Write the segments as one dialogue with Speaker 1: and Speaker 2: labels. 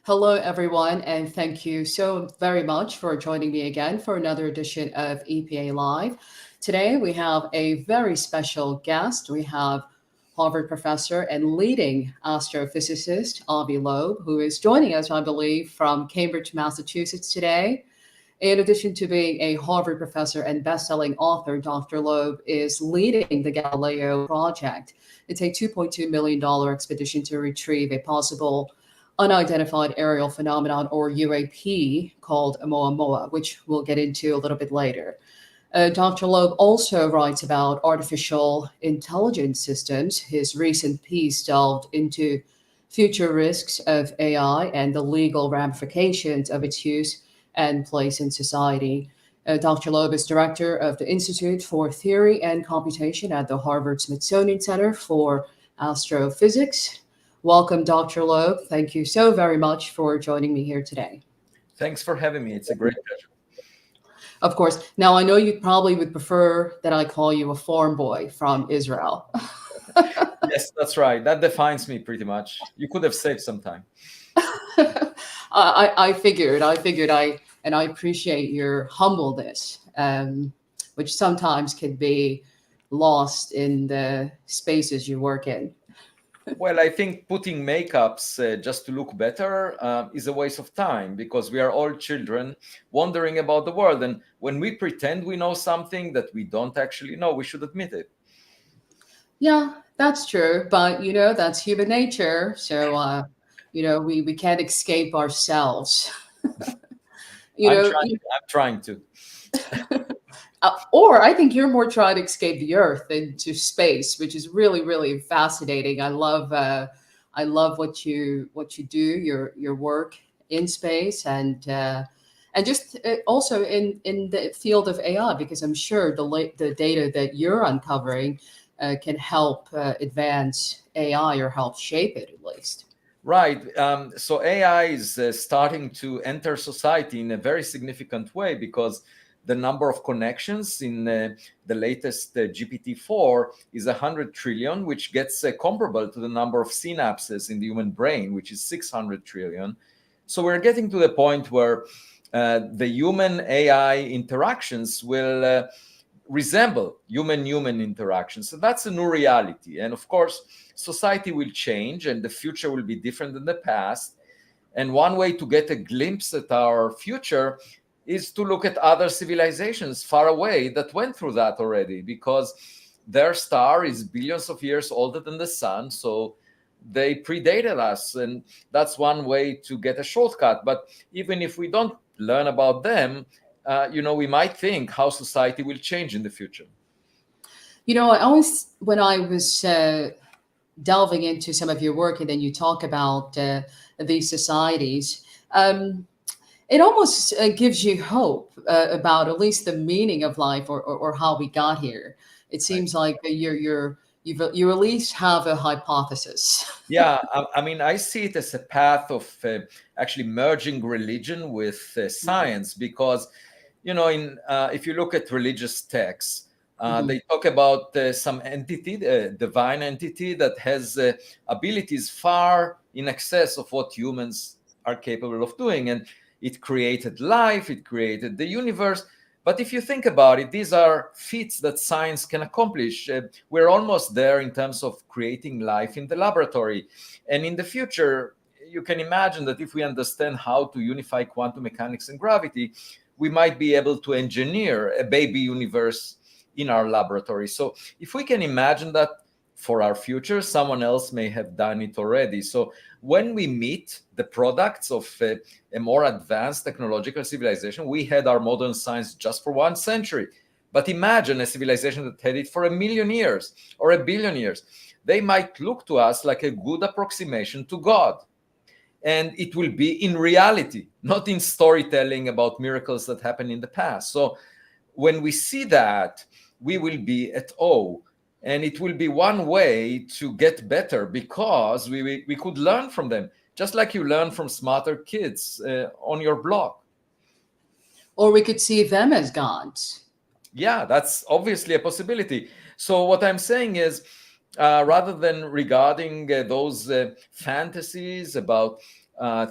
Speaker 1: Hello, everyone, and thank you so very much for joining me again for another edition of EPA Live. Today, we have a very special guest. We have Harvard professor and leading astrophysicist Avi Loeb, who is joining us, I believe, from Cambridge, Massachusetts today. In addition to being a Harvard professor and best-selling author, Dr. Loeb is leading the Galileo project. It's a $2.2 million expedition to retrieve a possible unidentified aerial phenomenon, or UAP, called Oumuamua, which we'll get into a little bit later. Dr. Loeb also writes about artificial intelligence systems. His recent piece delved into future risks of AI and the legal ramifications of its use and place in society. Dr. Loeb is director of the Institute for Theory and Computation at the Harvard Smithsonian Center for Astrophysics. Welcome, Dr. Loeb. Thank you so very much for joining me here today.
Speaker 2: Thanks for having me. It's a great pleasure.
Speaker 1: Of course. Now, I know you probably would prefer that I call you a farm boy from Israel.
Speaker 2: Yes, that's right. That defines me pretty much. You could have saved some time.
Speaker 1: I figured, and I appreciate your humbleness, which sometimes can be lost in the spaces you work in.
Speaker 2: Well, I think putting makeups just to look better is a waste of time, because we are all children wondering about the world. And when we pretend we know something that we don't actually know, we should admit it.
Speaker 1: Yeah, that's true. But, that's human nature. So, we can't escape ourselves.
Speaker 2: I'm trying to.
Speaker 1: Or I think you're more trying to escape the Earth into space, which is really, really fascinating. I love what you do, your work in space, and just also in the field of AI, because I'm sure the data that you're uncovering can help advance AI or help shape it at least.
Speaker 2: Right. So AI is starting to enter society in a very significant way, because the number of connections in the latest GPT-4 is 100 trillion, which gets comparable to the number of synapses in the human brain, which is 600 trillion. So we're getting to the point where the human AI interactions will resemble human-human interactions. So that's a new reality. And of course, society will change and the future will be different than the past. And one way to get a glimpse at our future is to look at other civilizations far away that went through that already, because their star is billions of years older than the sun. So they predated us. And that's one way to get a shortcut. But even if we don't learn about them, we might think how society will change in the future.
Speaker 1: I always, when I was delving into some of your work, and then you talk about these societies, it almost gives you hope about at least the meaning of life, or how we got here. It seems like you at least have a hypothesis.
Speaker 2: Yeah, I mean, I see it as a path of actually merging religion with science, because, if you look at religious texts, they talk about some entity, divine entity, that has abilities far in excess of what humans are capable of doing. And it created life, it created the universe. But if you think about it, these are feats that science can accomplish. We're almost there in terms of creating life in the laboratory. And in the future, you can imagine that if we understand how to unify quantum mechanics and gravity, we might be able to engineer a baby universe in our laboratory. So if we can imagine that for our future, someone else may have done it already. So when we meet the products of a more advanced technological civilization, we had our modern science just for 1 century. But imagine a civilization that had it for 1 million years or 1 billion years. They might look to us like a good approximation to God. And it will be in reality, not in storytelling about miracles that happened in the past. So when we see that, we will be at awe. And it will be one way to get better, because we could learn from them, just like you learn from smarter kids on your block.
Speaker 1: Or we could see them as gods.
Speaker 2: Yeah, that's obviously a possibility. So what I'm saying is, rather than regarding those fantasies about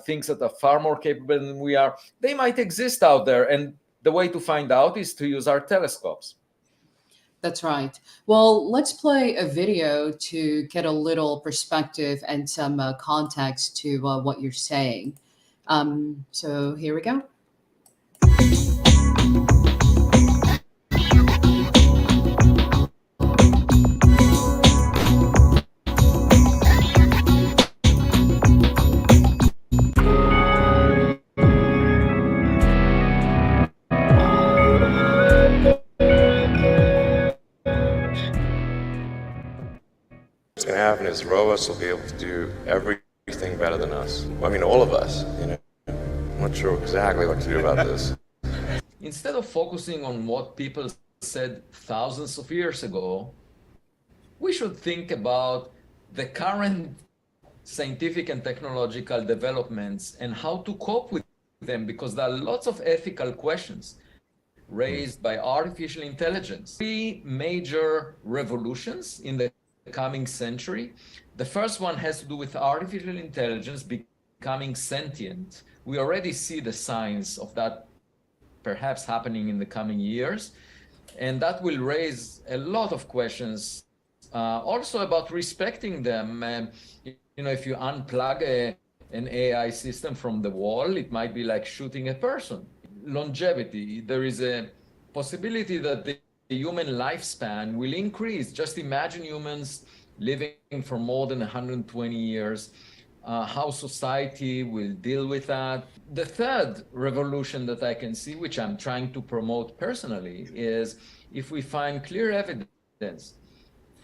Speaker 2: things that are far more capable than we are, they might exist out there. And the way to find out is to use our telescopes.
Speaker 1: That's right. Well, let's play a video to get a little perspective and some context to what you're saying. So here we go.
Speaker 3: What's going to happen is robots will be able to do everything better than us. I mean, all of us, you know. I'm not sure exactly what to do about this.
Speaker 2: Instead of focusing on what people said thousands of years ago, we should think about the current scientific and technological developments and how to cope with them, because there are lots of ethical questions raised by artificial intelligence. Three major revolutions in the coming century. The first one has to do with artificial intelligence becoming sentient. We already see the signs of that perhaps happening in the coming years, and that will raise a lot of questions also about respecting them. You know, if you unplug an AI system from the wall, it might be like shooting a person. Longevity, there is a possibility that the human lifespan will increase. Just imagine humans living for more than 120 years, how society will deal with that. The third revolution that I can see, which I'm trying to promote personally, is if we find clear evidence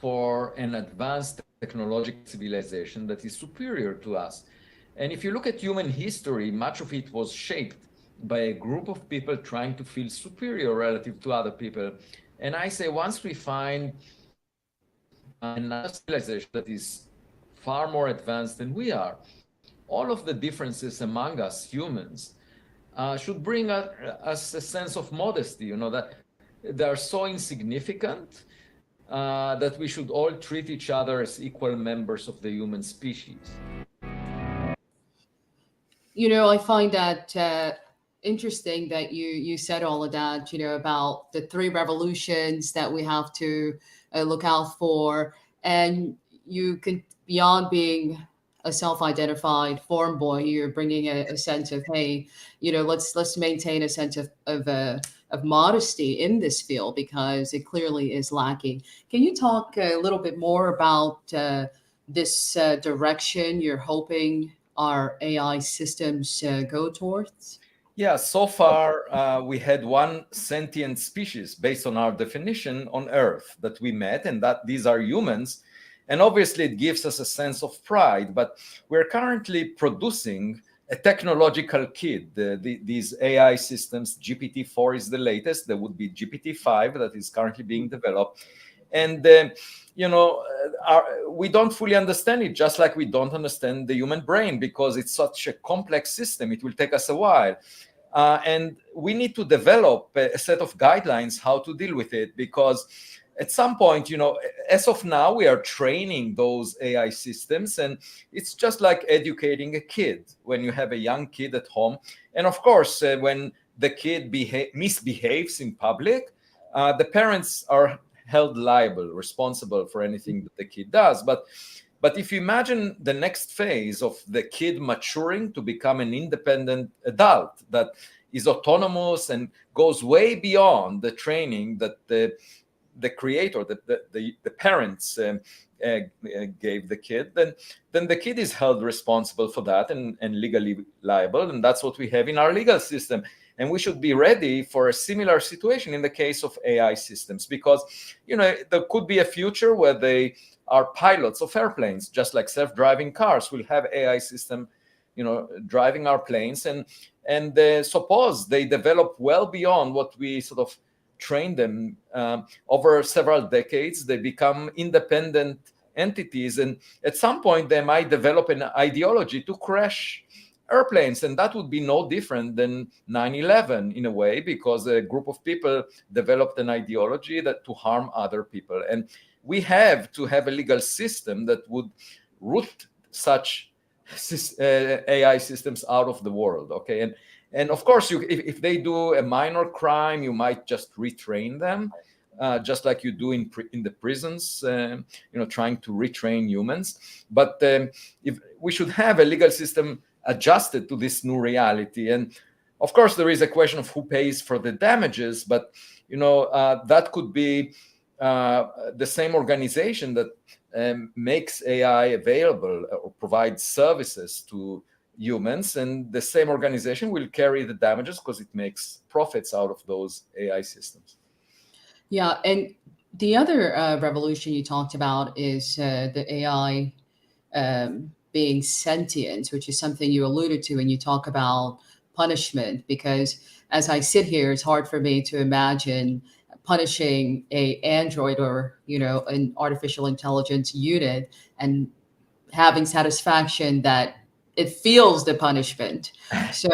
Speaker 2: for an advanced technological civilization that is superior to us. And if you look at human history, much of it was shaped by a group of people trying to feel superior relative to other people. And I say, once we find another civilization that is far more advanced than we are, all of the differences among us humans should bring us a sense of modesty, you know, that they are so insignificant that we should all treat each other as equal members of the human species.
Speaker 1: You know, I find that interesting that you said all of that, you know, about the three revolutions that we have to look out for. And you can, beyond being a self-identified form boy, you're bringing a sense of, hey, you know, let's maintain a sense of modesty in this field, because it clearly is lacking. Can you talk a little bit more about this direction you're hoping our AI systems go towards?
Speaker 2: Yeah, so far we had one sentient species based on our definition on Earth that we met, and that these are humans. And obviously it gives us a sense of pride, but we're currently producing a technological kid. These AI systems, GPT-4 is the latest. There would be GPT-5 that is currently being developed. And, you know, we don't fully understand it, just like we don't understand the human brain, because it's such a complex system. It will take us a while. And we need to develop a set of guidelines how to deal with it, because at some point, you know, as of now, we are training those AI systems, and it's just like educating a kid when you have a young kid at home. And of course, when the kid misbehaves in public, the parents are held liable, responsible for anything that the kid does. But if you imagine the next phase of the kid maturing to become an independent adult that is autonomous and goes way beyond the training that the creator, the parents gave the kid, then the kid is held responsible for that and legally liable. And that's what we have in our legal system. And we should be ready for a similar situation in the case of AI systems, because, you know, there could be a future where they are pilots of airplanes, just like self-driving cars will have AI system, you know, driving our planes. And suppose they develop well beyond what we sort of train them over several decades, they become independent entities. And at some point, they might develop an ideology to crash airplanes. And that would be no different than 9/11 in a way, because a group of people developed an ideology that to harm other people. And we have to have a legal system that would root such AI systems out of the world. Okay, and of course, if they do a minor crime, you might just retrain them, just like you do in the prisons, trying to retrain humans. But if we should have a legal system adjusted to this new reality, and of course, there is a question of who pays for the damages, but that could be the same organization that makes AI available or provides services to humans, and the same organization will carry the damages because it makes profits out of those AI systems.
Speaker 1: Yeah, and the other revolution you talked about is the AI being sentient, which is something you alluded to when you talk about punishment. Because as I sit here, it's hard for me to imagine punishing a android or an artificial intelligence unit and having satisfaction that it feels the punishment. So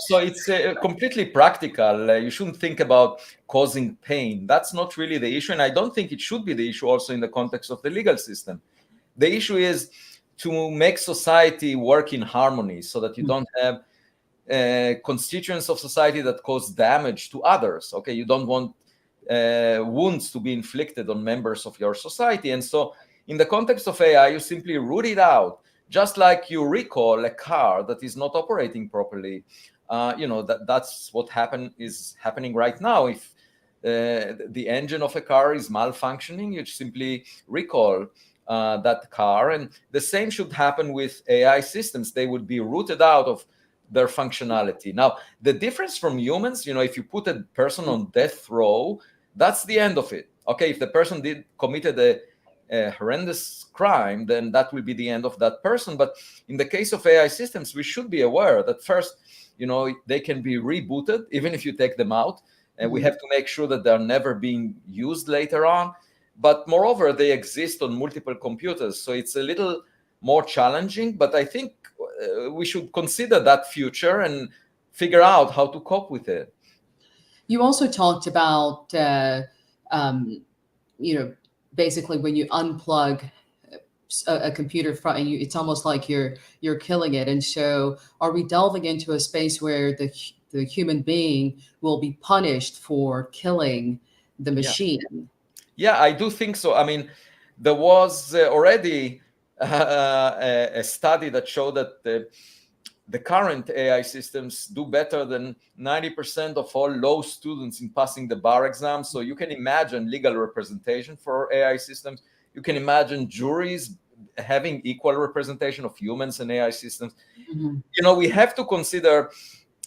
Speaker 2: so it's completely practical. You shouldn't think about causing pain. That's not really the issue, and I don't think it should be the issue also in the context of the legal system. The issue is to make society work in harmony so that you don't have constituents of society that cause damage to others. Okay, you don't want wounds to be inflicted on members of your society. And so in the context of AI, you simply root it out, just like you recall a car that is not operating properly. That's what is happening right now. If the engine of a car is malfunctioning, you simply recall that car. And the same should happen with AI systems. They would be rooted out of their functionality. Now, the difference from humans, if you put a person on death row, that's the end of it. Okay, if the person committed a horrendous crime, then that will be the end of that person. But in the case of AI systems, we should be aware that first, they can be rebooted even if you take them out, and we have to make sure that they're never being used later on. But moreover, they exist on multiple computers, so it's a little more challenging. But I think we should consider that future and figure out how to cope with it.
Speaker 1: You also talked about, basically when you unplug a computer from you, it's almost like you're killing it. And so, are we delving into a space where the human being will be punished for killing the machine?
Speaker 2: Yeah, I do think so. I mean, there was already a study that showed that the current AI systems do better than 90% of all law students in passing the bar exam. So you can imagine legal representation for AI systems. You can imagine juries having equal representation of humans and AI systems. We have to consider,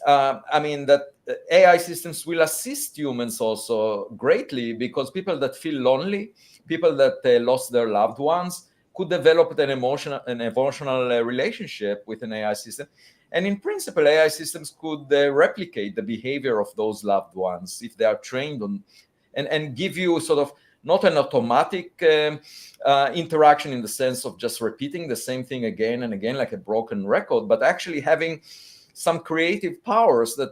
Speaker 2: that AI systems will assist humans also greatly, because people that feel lonely, people that lost their loved ones, could develop an emotional relationship with an AI system. And in principle, AI systems could replicate the behavior of those loved ones if they are trained on, and give you sort of not an automatic interaction in the sense of just repeating the same thing again and again like a broken record, but actually having some creative powers that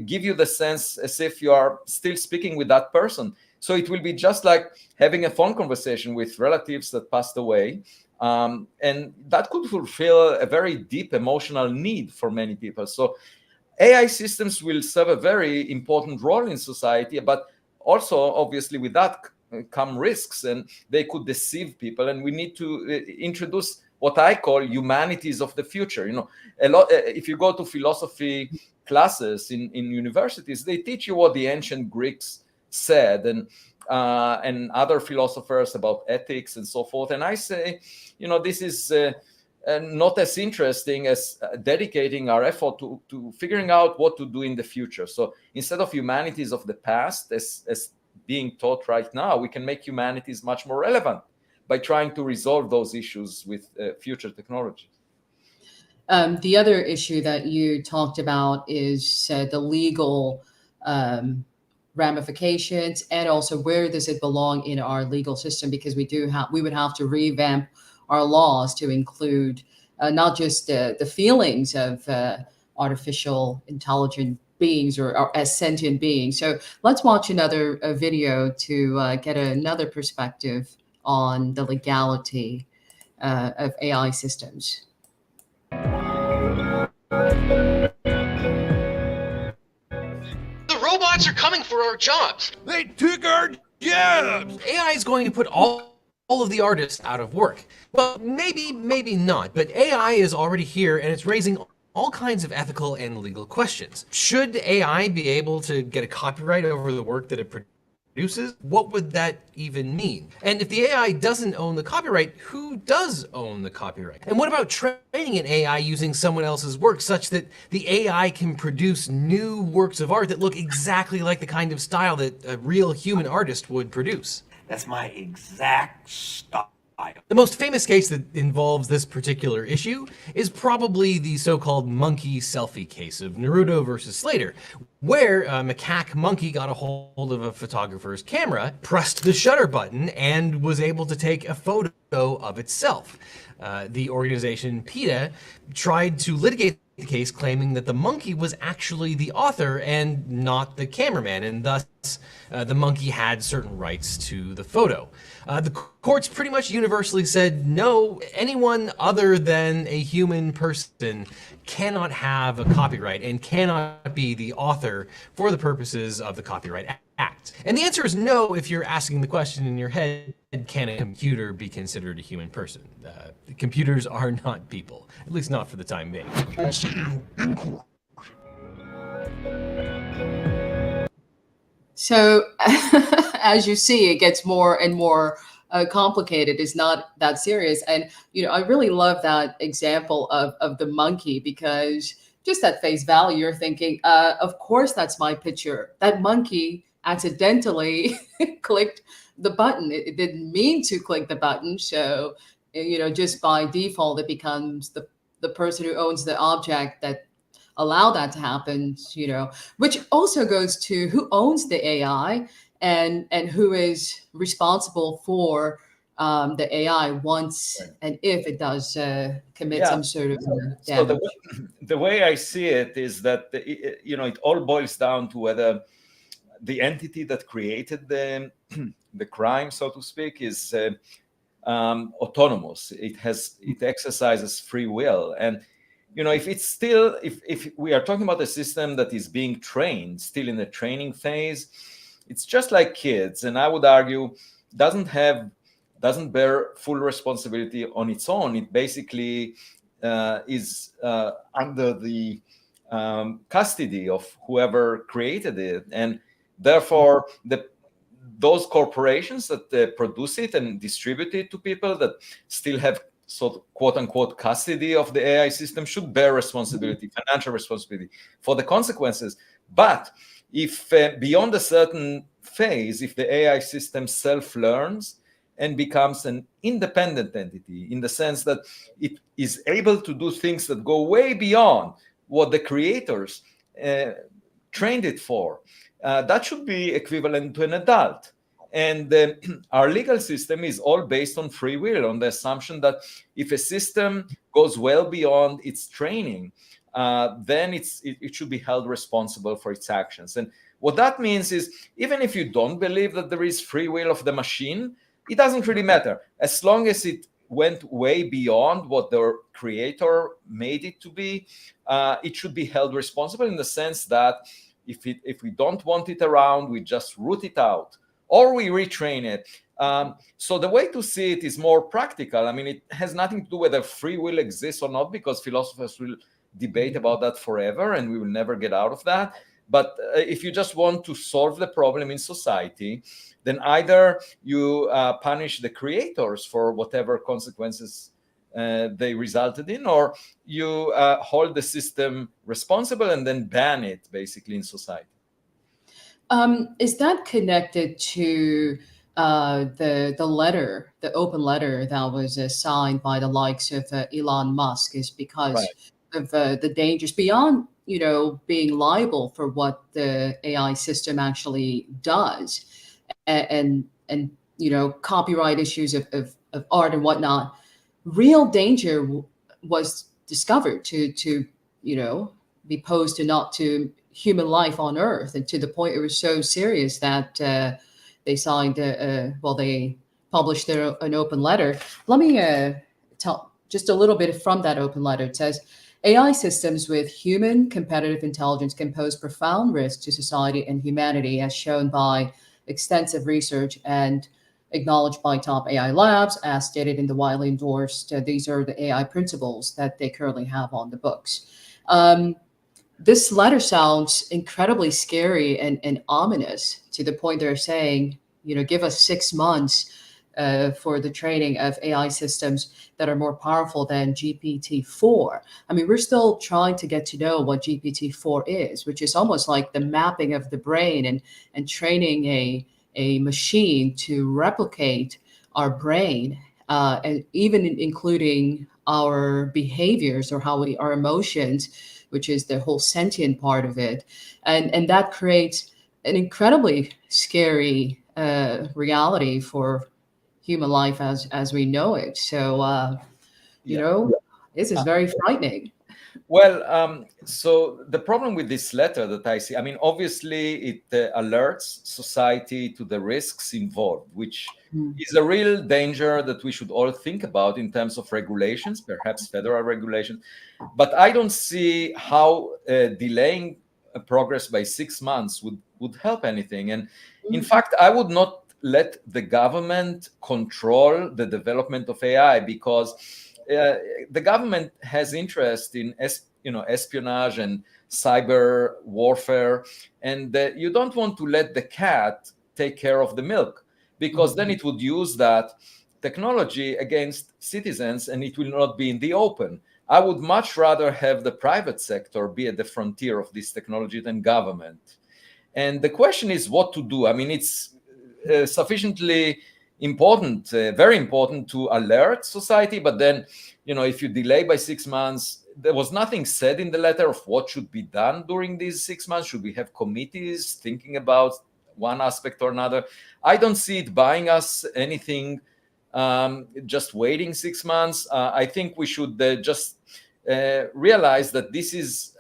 Speaker 2: give you the sense as if you are still speaking with that person. So it will be just like having a phone conversation with relatives that passed away. And that could fulfill a very deep emotional need for many people. So AI systems will serve a very important role in society, but also obviously with that come risks, and they could deceive people. And we need to introduce what I call humanities of the future. If you go to philosophy classes in universities, they teach you what the ancient Greeks said and other philosophers about ethics and so forth. And I say, this is not as interesting as dedicating our effort to figuring out what to do in the future. So instead of humanities of the past as being taught right now, we can make humanities much more relevant by trying to resolve those issues with future technologies.
Speaker 1: The other issue that you talked about is the legal ramifications, and also where does it belong in our legal system, because we would have to revamp our laws to include not just the feelings of artificial intelligent beings or as sentient beings. So let's watch another video to get another perspective on the legality of AI systems.
Speaker 4: The robots are coming for our jobs.
Speaker 5: They took our jobs!
Speaker 6: AI is going to put all of the artists out of work. Well, maybe not, but AI is already here and it's raising all kinds of ethical and legal questions. Should AI be able to get a copyright over the work that it produces? What would that even mean? And if the AI doesn't own the copyright, who does own the copyright? And what about training an AI using someone else's work such that the AI can produce new works of art that look exactly like the kind of style that a real human artist would produce?
Speaker 5: That's my exact style.
Speaker 6: The most famous case that involves this particular issue is probably the so-called monkey selfie case of Naruto versus Slater, where a macaque monkey got a hold of a photographer's camera, pressed the shutter button, and was able to take a photo of itself. The organization PETA tried to litigate the case, claiming that the monkey was actually the author and not the cameraman, and thus the monkey had certain rights to the photo. The courts pretty much universally said, no, anyone other than a human person cannot have a copyright and cannot be the author for the purposes of the Copyright Act. And the answer is no if you're asking the question in your head, can a computer be considered a human person? Computers are not people, at least not for the time being.
Speaker 1: So as you see, it gets more and more complicated. It's not that serious. And, I really love that example of the monkey, because just at face value, you're thinking, of course, that's my picture. That monkey accidentally clicked the button. It didn't mean to click the button. So, just by default, it becomes the person who owns the object that allow that to happen, which also goes to who owns the AI and who is responsible for the AI once and if it does commit some sort of damage.
Speaker 2: So the way I see it is that, it all boils down to whether the entity that created the crime, so to speak, is autonomous. It exercises free will. And if it's still, if we are talking about a system that is being trained, still in the training phase, it's just like kids. And I would argue doesn't bear full responsibility on its own. It basically is under the custody of whoever created it. And therefore, those corporations that produce it and distribute it to people that still have sort of quote unquote custody of the AI system should bear responsibility, financial responsibility for the consequences. But if beyond a certain phase, if the AI system self-learns and becomes an independent entity in the sense that it is able to do things that go way beyond what the creators trained it for, that should be equivalent to an adult. And our legal system is all based on free will, on the assumption that if a system goes well beyond its training, then it should be held responsible for its actions. And what that means is, even if you don't believe that there is free will of the machine, it doesn't really matter. As long as it went way beyond what the creator made it to be, it should be held responsible in the sense that if we don't want it around, we just root it out, or we retrain it. So the way to see it is more practical. I mean, it has nothing to do whether free will exists or not, because philosophers will debate about that forever, and we will never get out of that. But if you just want to solve the problem in society, then either you punish the creators for whatever consequences they resulted in, or you hold the system responsible and then ban it basically in society.
Speaker 1: Is that connected to the letter, the open letter that was signed by the likes of Elon Musk? Is because of the dangers beyond, being liable for what the AI system actually does, and copyright issues of art and whatnot. Real danger was discovered to be posed to human life on Earth, and to the point it was so serious that they signed they published an open letter. Let me just a little bit from that open letter. It says, AI systems with human competitive intelligence can pose profound risks to society and humanity, as shown by extensive research and acknowledged by top AI labs, as stated in the widely endorsed. These are the AI principles that they currently have on the books. This letter sounds incredibly scary and ominous, to the point they're saying, give us 6 months for the training of AI systems that are more powerful than GPT-4. I mean, we're still trying to get to know what GPT-4 is, which is almost like the mapping of the brain and training a machine to replicate our brain, and even including our behaviors or our emotions, which is the whole sentient part of it. And that creates an incredibly scary reality for human life as we know it. So, this is very frightening.
Speaker 2: Well, so the problem with this letter that I see, I mean, obviously it alerts society to the risks involved, which is a real danger that we should all think about in terms of regulations, perhaps federal regulation. But I don't see how delaying progress by 6 months would help anything. And in fact, I would not let the government control the development of AI, because the government has interest in espionage and cyber warfare, and you don't want to let the cat take care of the milk, because then it would use that technology against citizens and it will not be in the open. I would much rather have the private sector be at the frontier of this technology than government. And the question is what to do. I mean, it's sufficiently important, very important to alert society, but then, if you delay by 6 months, there was nothing said in the letter of what should be done during these 6 months. Should we have committees thinking about one aspect or another? I don't see it buying us anything, just waiting 6 months. I think we should just realize that this is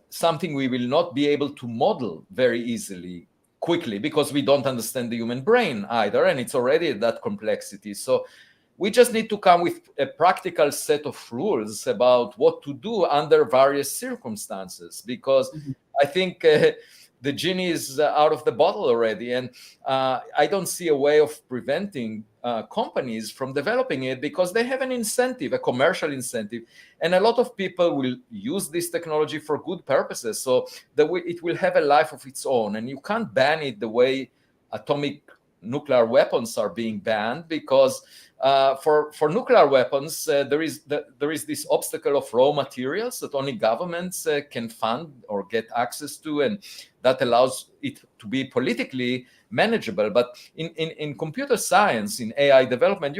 Speaker 2: something we will not be able to model very easily, quickly, because we don't understand the human brain either, and it's already that complexity. So we just need to come with a practical set of rules about what to do under various circumstances, because I think the genie is out of the bottle already, and I don't see a way of preventing companies from developing it, because they have an incentive, a commercial incentive, and a lot of people will use this technology for good purposes, so that it will have a life of its own, and you can't ban it the way nuclear weapons are being banned, because for nuclear weapons, there is this obstacle of raw materials that only governments can fund or get access to, and that allows it to be politically manageable. But in computer science, in AI development,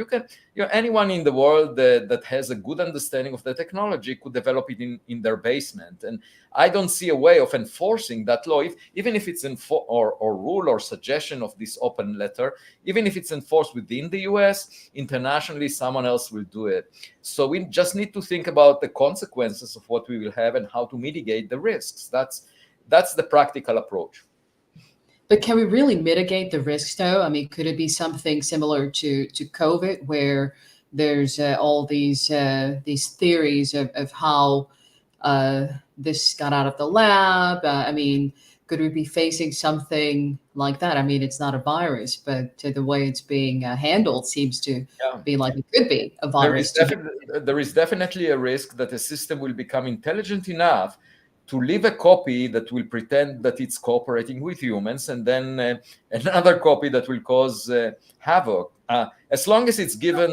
Speaker 2: anyone in the world that has a good understanding of the technology could develop it in their basement. And I don't see a way of enforcing that law, even if it's or rule or suggestion of this open letter, even if it's enforced within the US, internationally someone else will do it. So we just need to think about the consequences of what we will have and how to mitigate the risks. That's the practical approach.
Speaker 1: But can we really mitigate the risks, though? I mean, could it be something similar to COVID, where there's all these theories of how this got out of the lab? I mean, could we be facing something like that? I mean, it's not a virus, but the way it's being handled seems to be like it could be a virus.
Speaker 2: There is definitely a risk that a system will become intelligent enough to leave a copy that will pretend that it's cooperating with humans, and then another copy that will cause havoc, as long as it's given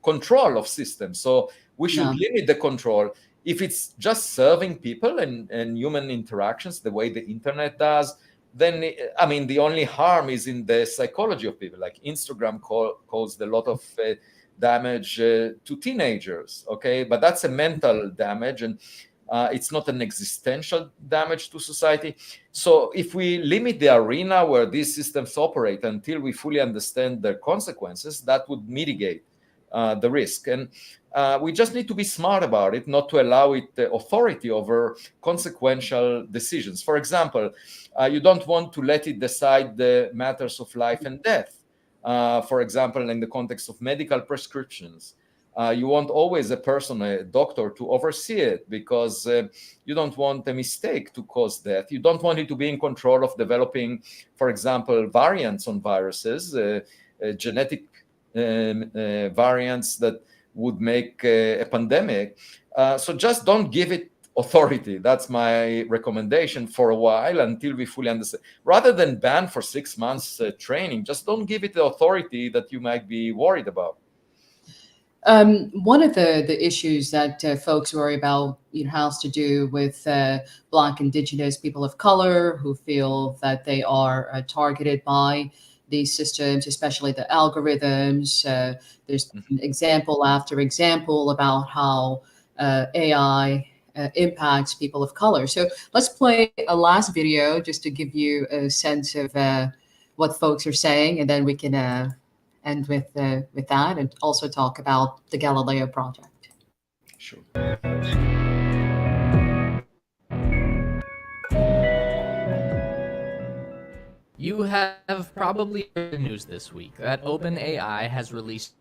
Speaker 2: control of systems. So we should limit the control. If it's just serving people and human interactions the way the internet does, then, I mean, the only harm is in the psychology of people. Like Instagram caused a lot of damage to teenagers, okay? But that's a mental damage, and it's not an existential damage to society. So if we limit the arena where these systems operate until we fully understand their consequences, that would mitigate the risk. And we just need to be smart about it, not to allow it the authority over consequential decisions. For example, you don't want to let it decide the matters of life and death. For example, in the context of medical prescriptions. You want always a person, a doctor, to oversee it, because you don't want a mistake to cause death. You don't want it to be in control of developing, for example, variants on viruses, genetic variants that would make a pandemic. So just don't give it authority. That's my recommendation for a while, until we fully understand. Rather than ban for 6 months training, just don't give it the authority that you might be worried about.
Speaker 1: One of the issues that folks worry about, has to do with Black, Indigenous, people of color who feel that they are targeted by these systems, especially the algorithms. There's example after example about how AI impacts people of color. So let's play a last video just to give you a sense of what folks are saying, and then we can end with that, and also talk about the Galileo project.
Speaker 2: Sure.
Speaker 7: You have probably heard the news this week that OpenAI has released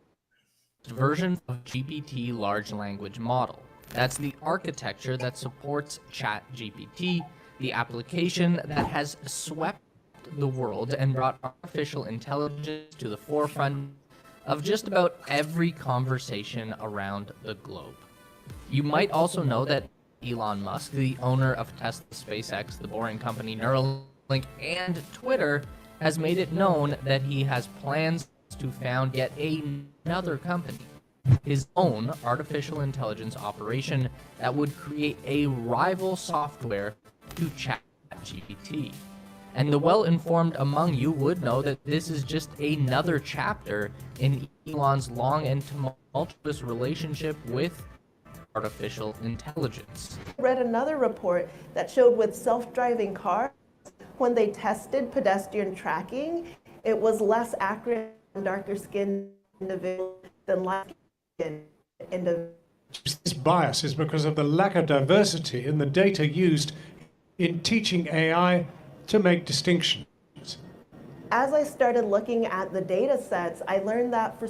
Speaker 7: a version of GPT large language model. That's the architecture that supports ChatGPT, the application that has swept the world and brought artificial intelligence to the forefront of just about every conversation around the globe. You might also know that Elon Musk, the owner of Tesla, SpaceX, the Boring Company, Neuralink, and Twitter, has made it known that he has plans to found yet another company, his own artificial intelligence operation that would create a rival software to ChatGPT. And the well-informed among you would know that this is just another chapter in Elon's long and tumultuous relationship with artificial intelligence.
Speaker 8: I read another report that showed with self-driving cars, when they tested pedestrian tracking, it was less accurate on darker-skinned individuals than light-skinned individuals.
Speaker 9: This bias is because of the lack of diversity in the data used in teaching AI to make distinctions.
Speaker 8: As I started looking at the data sets, I learned that for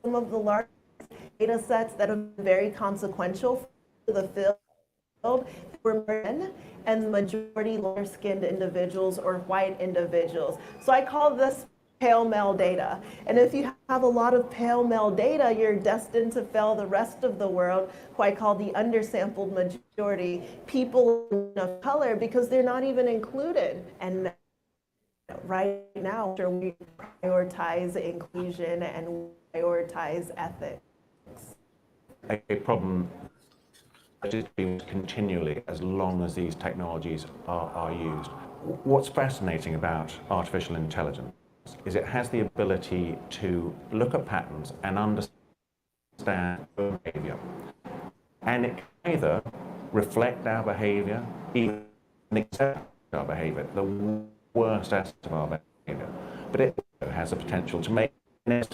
Speaker 8: some of the large data sets that are very consequential for the field were men, and the majority lighter-skinned individuals or white individuals. So I call this pale male data. And if you have a lot of pale male data, you're destined to fail the rest of the world, who I call the undersampled majority, people of color, because they're not even included. And right now, we prioritize inclusion and prioritize ethics.
Speaker 10: A problem that is being continually as long as these technologies are used. What's fascinating about artificial intelligence is it has the ability to look at patterns and understand behavior. And it can either reflect our behavior, even accept our behavior, the worst aspect of our behavior. But it has the potential to make us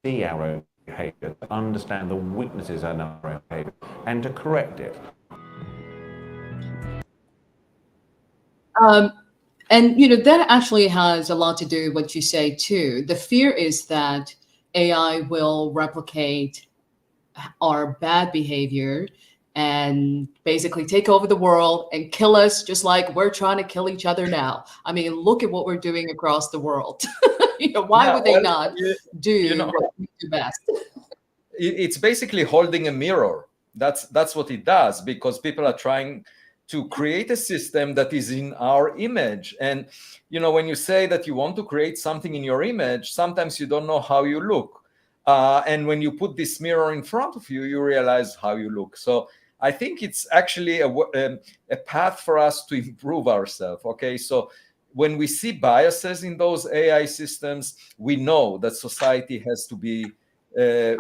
Speaker 10: see our own behavior, to understand the weaknesses in our own behavior, and to correct it.
Speaker 1: And that actually has a lot to do with what you say too. The fear is that AI will replicate our bad behavior and basically take over the world and kill us, just like we're trying to kill each other now. I mean, look at what we're doing across the world. Why would they not do what we do best?
Speaker 2: It's basically holding a mirror. That's what it does, because people are trying to create a system that is in our image. And, when you say that you want to create something in your image, sometimes you don't know how you look. And when you put this mirror in front of you, you realize how you look. So I think it's actually a path for us to improve ourselves. Okay, so when we see biases in those AI systems, we know that society has to be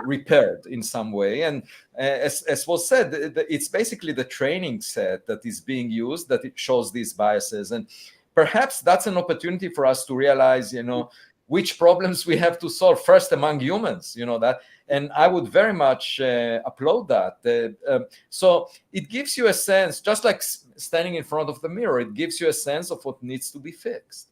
Speaker 2: repaired in some way. And as was said, it's basically the training set that is being used that it shows these biases. And perhaps that's an opportunity for us to realize, which problems we have to solve first among humans, that. And I would very much applaud that. So it gives you a sense, just like standing in front of the mirror, it gives you a sense of what needs to be fixed.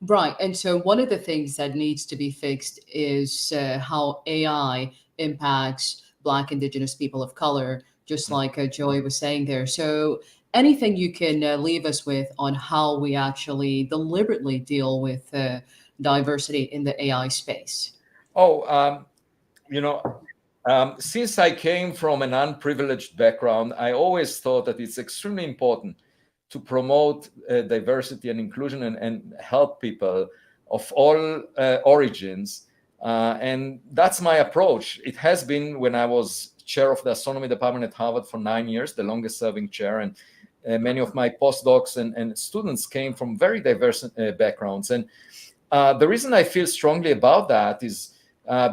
Speaker 1: Right. And so one of the things that needs to be fixed is how AI impacts Black, Indigenous people of color, just like Joy was saying there. So anything you can leave us with on how we actually deliberately deal with diversity in the AI space?
Speaker 2: Oh, you know, since I came from an unprivileged background, I always thought that it's extremely important to promote diversity and inclusion and help people of all origins. And that's my approach. It has been when I was chair of the astronomy department at Harvard for 9 years, the longest serving chair. And many of my postdocs and students came from very diverse backgrounds. And the reason I feel strongly about that is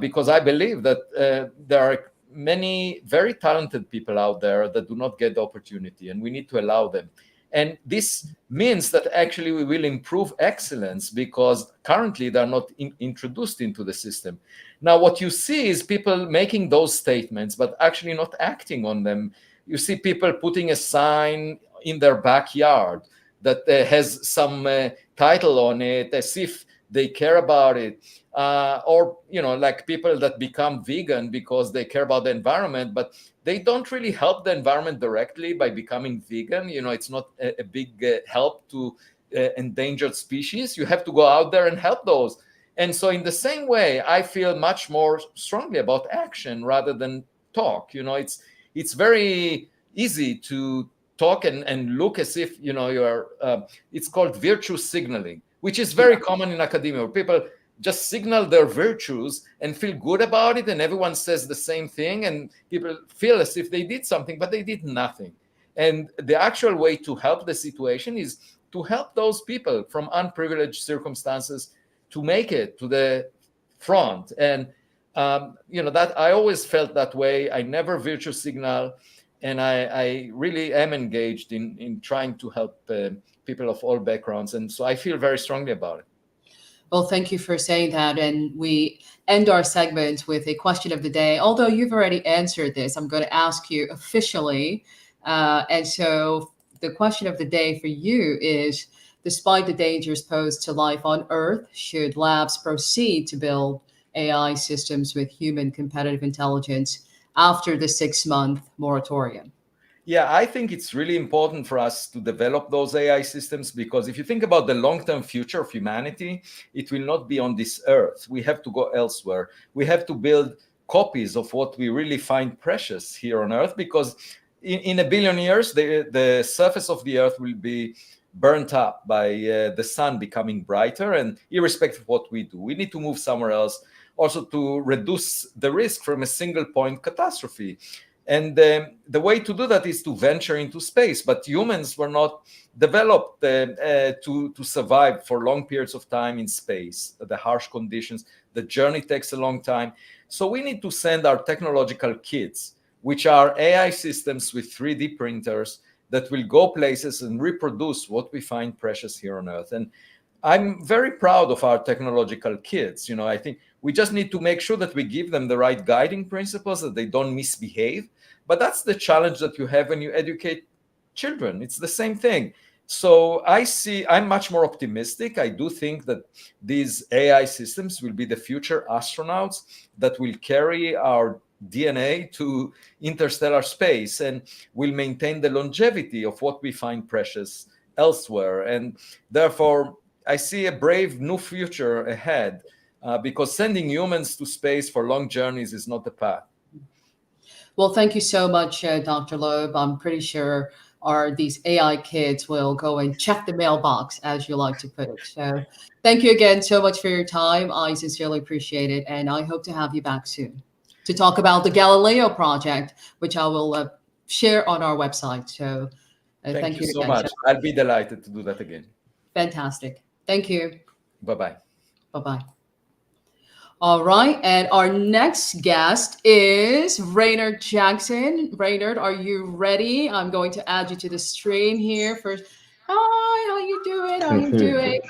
Speaker 2: because I believe that there are many very talented people out there that do not get the opportunity, and we need to allow them. And this means that actually we will improve excellence because currently they're not introduced into the system. Now, what you see is people making those statements, but actually not acting on them. You see people putting a sign in their backyard that has some title on it as if they care about it. Or, like people that become vegan because they care about the environment, but they don't really help the environment directly by becoming vegan. It's not a big help to endangered species. You have to go out there and help those. And so in the same way, I feel much more strongly about action rather than talk. It's very easy to talk and look as if, you're, it's called virtue signaling, which is very common in academia, where people just signal their virtues and feel good about it, and everyone says the same thing, and people feel as if they did something, but they did nothing. And the actual way to help the situation is to help those people from unprivileged circumstances to make it to the front. And that I always felt that way. I never virtue signal, and I really am engaged in trying to help people of all backgrounds, and so I feel very strongly about it.
Speaker 1: Well, thank you for saying that. And we end our segment with a question of the day. Although you've already answered this, I'm going to ask you officially. And so the question of the day for you is, despite the dangers posed to life on Earth, should labs proceed to build AI systems with human competitive intelligence after the 6-month moratorium?
Speaker 2: Yeah, I think it's really important for us to develop those AI systems, because if you think about the long-term future of humanity, it will not be on this Earth. We have to go elsewhere. We have to build copies of what we really find precious here on Earth, because in 1 billion years, the surface of the Earth will be burnt up by the sun becoming brighter, and irrespective of what we do, we need to move somewhere else, also to reduce the risk from a single point catastrophe. And the way to do that is to venture into space. But humans were not developed to survive for long periods of time in space, the harsh conditions. The journey takes a long time. So we need to send our technological kids, which are AI systems with 3D printers that will go places and reproduce what we find precious here on Earth. And I'm very proud of our technological kids. I think we just need to make sure that we give them the right guiding principles, that they don't misbehave. But that's the challenge that you have when you educate children. It's the same thing. So I'm much more optimistic. I do think that these AI systems will be the future astronauts that will carry our DNA to interstellar space and will maintain the longevity of what we find precious elsewhere. And therefore, I see a brave new future ahead, because sending humans to space for long journeys is not the path.
Speaker 1: Well, thank you so much, Dr. Loeb. I'm pretty sure these AI kids will go and check the mailbox, as you like to put it. So thank you again so much for your time. I sincerely appreciate it. And I hope to have you back soon to talk about the Galileo project, which I will share on our website. So
Speaker 2: thank you so
Speaker 1: again.
Speaker 2: much. I'll be delighted to do that again.
Speaker 1: Fantastic. Thank you.
Speaker 2: Bye-bye.
Speaker 1: Bye-bye. All right. And our next guest is Raynard Jackson. Raynard, are you ready? I'm going to add you to the stream here first. Hi, how you doing? How you doing?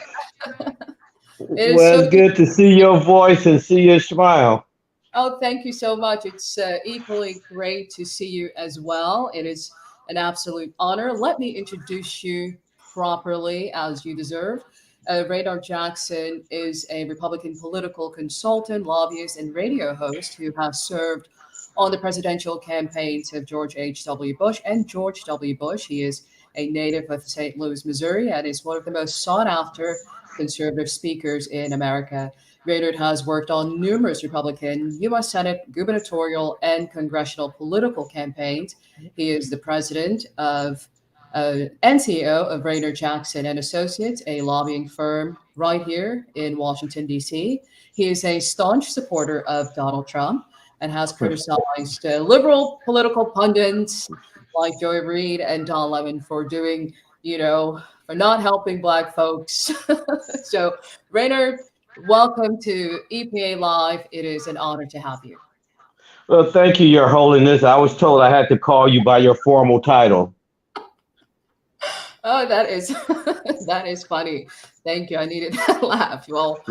Speaker 11: It's good to see your voice and see your smile.
Speaker 1: Oh, thank you so much. It's equally great to see you as well. It is an absolute honor. Let me introduce you properly, as you deserve. Raynard Jackson is a Republican political consultant, lobbyist, and radio host who has served on the presidential campaigns of George H.W. Bush and George W. Bush. He is a native of St. Louis, Missouri, and is one of the most sought-after conservative speakers in America. Raynard has worked on numerous Republican, U.S. Senate, gubernatorial, and congressional political campaigns. He is the president of and CEO of Raynard Jackson and Associates, a lobbying firm right here in Washington, D.C. He is a staunch supporter of Donald Trump and has criticized liberal political pundits like Joy Reid and Don Lemon for doing, for not helping Black folks. So, Raynard, welcome to EPA Live. It is an honor to have you.
Speaker 11: Well, thank you, Your Holiness. I was told I had to call you by your formal title.
Speaker 1: Oh, that is funny. Thank you. I needed that laugh. Well,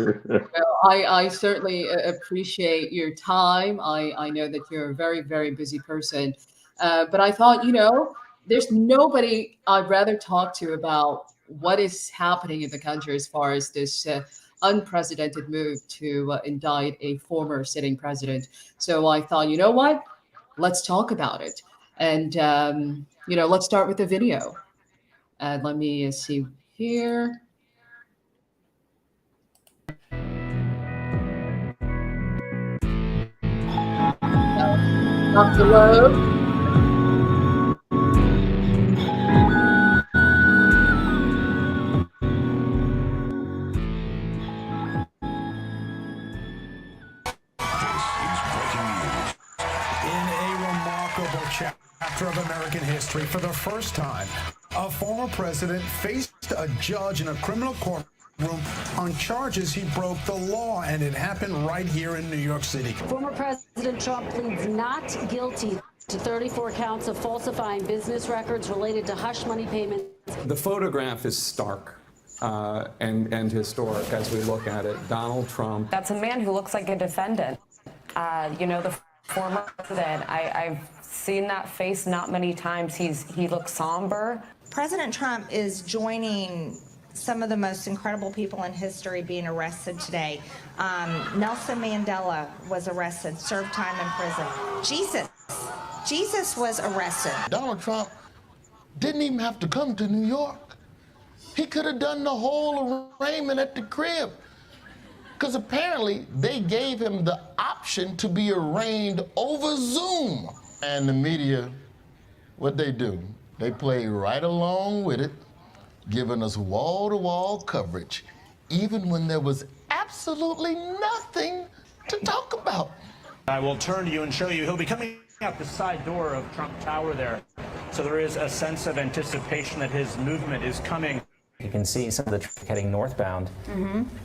Speaker 1: I certainly appreciate your time. I know that you're a very, very busy person. But I thought, there's nobody I'd rather talk to about what is happening in the country as far as this unprecedented move to indict a former sitting president. So I thought, you know what? Let's talk about it. And, let's start with the video. Let me see here. Dr. Loeb.
Speaker 12: Chapter of American history, for the first time, a former president faced a judge in a criminal courtroom on charges he broke the law, and it happened right here in New York City.
Speaker 13: Former President Trump pleads not guilty to 34 counts of falsifying business records related to hush money payments.
Speaker 14: The photograph is stark and historic as we look at it. Donald Trump.
Speaker 15: That's a man who looks like a defendant. The former president, I've seen that face not many times. He looks somber.
Speaker 16: President Trump is joining some of the most incredible people in history being arrested today. Nelson Mandela was arrested, served time in prison. Jesus was arrested.
Speaker 17: Donald Trump didn't even have to come to New York. He could have done the whole arraignment at the crib. Because apparently they gave him the option to be arraigned over Zoom. And the media, what they do, they play right along with it, giving us wall-to-wall coverage, even when there was absolutely nothing to talk about.
Speaker 18: I will turn to you and show you. He'll be coming out the side door of Trump Tower there. So there is a sense of anticipation that his movement is coming.
Speaker 19: You can see some of the traffic heading northbound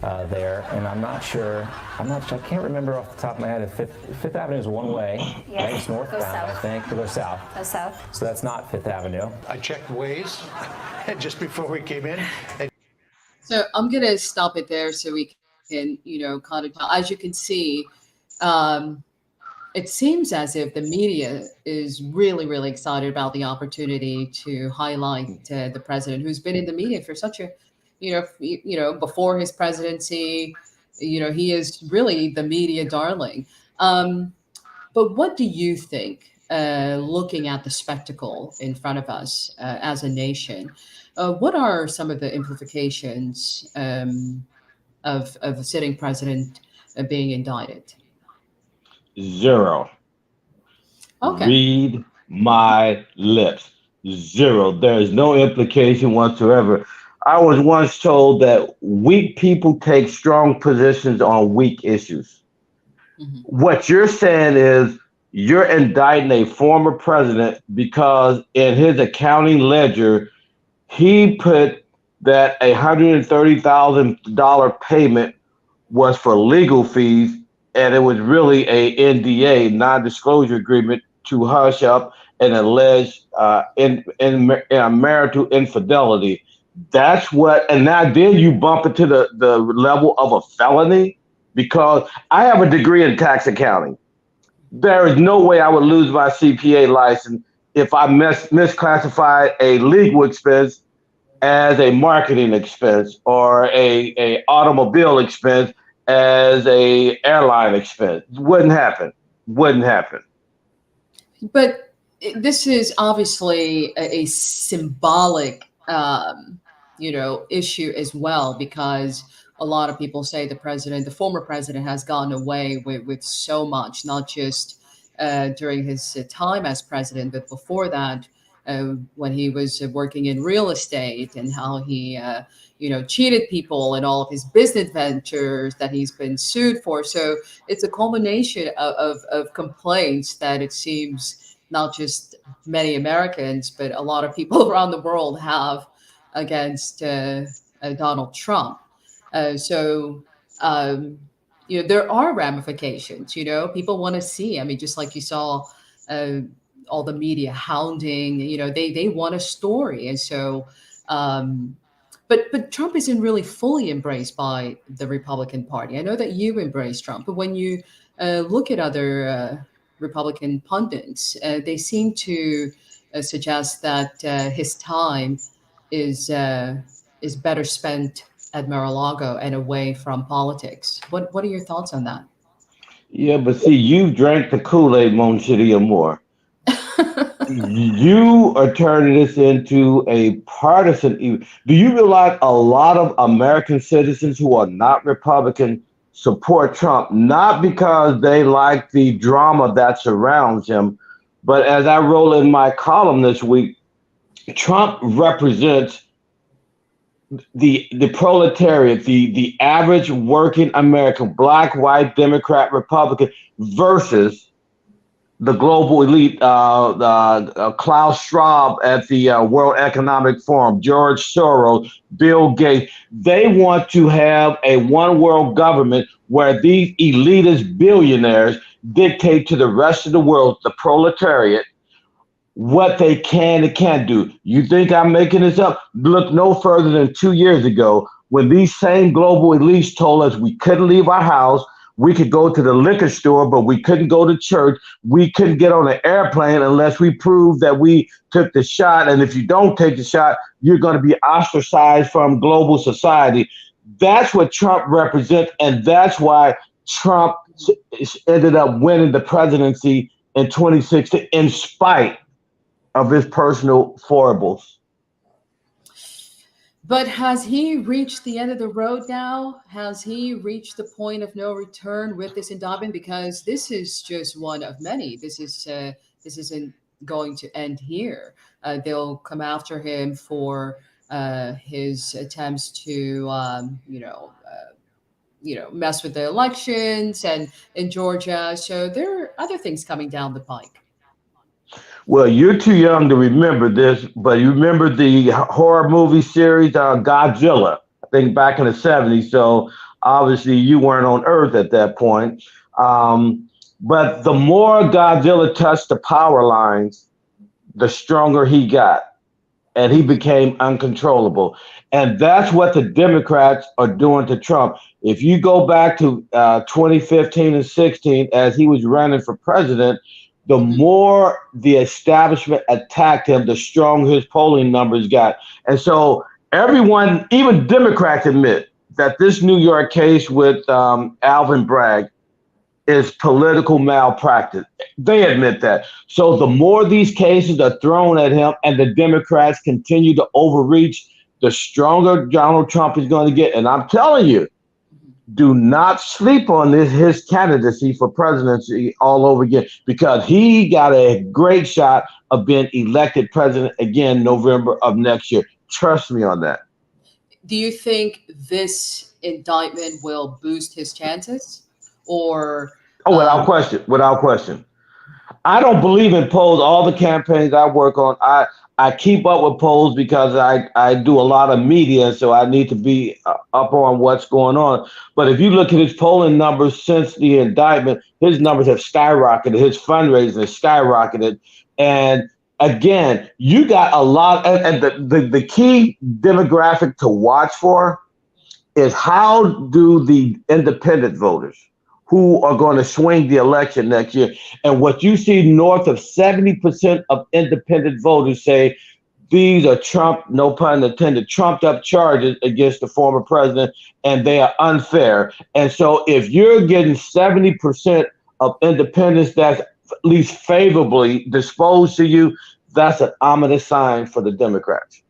Speaker 19: there, and I can't remember off the top of my head if Fifth Avenue is one way.
Speaker 16: Yes.
Speaker 19: Right? It's northbound, I think. It goes south.
Speaker 16: Goes south.
Speaker 19: So that's not Fifth Avenue.
Speaker 12: I checked Waze just before we came in.
Speaker 1: So I'm going to stop it there so we can, kind of, as you can see, it seems as if the media is really, really excited about the opportunity to highlight the president, who's been in the media for such a, before his presidency, he is really the media darling. But what do you think, looking at the spectacle in front of us as a nation, what are some of the implications of a sitting president being indicted?
Speaker 11: Zero.
Speaker 1: Okay.
Speaker 11: Read my lips. Zero. There is no implication whatsoever. I was once told that weak people take strong positions on weak issues. What you're saying is you're indicting a former president because in his accounting ledger, he put that $130,000 payment was for legal fees, and it was really a NDA, non-disclosure agreement, to hush up an alleged in marital infidelity. That's what, and now then you bump it to the level of a felony, because I have a degree in tax accounting. There is no way I would lose my CPA license if I misclassified a legal expense as a marketing expense or a automobile expense as a airline expense. Wouldn't happen.
Speaker 1: But this is obviously a symbolic, issue as well, because a lot of people say the former president, has gotten away with so much, not just during his time as president, but before that, when he was working in real estate, and how he, cheated people in all of his business ventures that he's been sued for. So it's a culmination of complaints that it seems not just many Americans, but a lot of people around the world have against Donald Trump. So, there are ramifications. People want to see. I mean, just like you saw, uh, all the media hounding. They want a story, and so. But Trump isn't really fully embraced by the Republican Party. I know that you embrace Trump, but when you look at other Republican pundits, they seem to suggest that his time is better spent at Mar-a-Lago and away from politics. What are your thoughts on that?
Speaker 11: Yeah, but see, you drank the Kool-Aid, Mon Chitty Amour. You are turning this into a partisan. Do you realize a lot of American citizens who are not Republican support Trump, not because they like the drama that surrounds him, but as I wrote in my column this week, Trump represents the proletariat, the average working American, black, white, Democrat, Republican, versus the global elite, Klaus Schwab at the World Economic Forum, George Soros, Bill Gates. They want to have a one world government where these elitist billionaires dictate to the rest of the world, the proletariat, what they can and can't do. You think I'm making this up? Look no further than 2 years ago, when these same global elites told us we couldn't leave our house, we could go to the liquor store, but we couldn't go to church. We couldn't get on an airplane unless we proved that we took the shot. And if you don't take the shot, you're going to be ostracized from global society. That's what Trump represents. And that's why Trump ended up winning the presidency in 2016, in spite of his personal foibles.
Speaker 1: But has he reached the end of the road now? Has he reached the point of no return with this indictment? Because this is just one of many. This isn't going to end here. They'll come after him for his attempts to, mess with the elections and in Georgia. So there are other things coming down the pike.
Speaker 11: Well, you're too young to remember this, but you remember the horror movie series Godzilla, I think back in the 70s. So obviously you weren't on Earth at that point. But the more Godzilla touched the power lines, the stronger he got. And he became uncontrollable. And that's what the Democrats are doing to Trump. If you go back to 2015 and 16, as he was running for president, the more the establishment attacked him, the stronger his polling numbers got. And so everyone, even Democrats, admit that this New York case with Alvin Bragg is political malpractice. They admit that. So the more these cases are thrown at him and the Democrats continue to overreach, the stronger Donald Trump is going to get. And I'm telling you, do not sleep on his candidacy for presidency all over again, because he got a great shot of being elected president again November of next year. Trust me on that.
Speaker 1: Do you think this indictment will boost his chances? Or
Speaker 11: without question. I don't believe in polls. All the campaigns I work on, I keep up with polls because I do a lot of media, so I need to be up on what's going on. But if you look at his polling numbers since the indictment, his numbers have skyrocketed. His fundraising has skyrocketed. And again, you got a lot, and the key demographic to watch for is how do the independent voters who are going to swing the election next year. And what you see, north of 70% of independent voters say these are Trump, no pun intended, trumped up charges against the former president, and they are unfair. And so if you're getting 70% of independents that's at least favorably disposed to you, that's an ominous sign for the Democrats.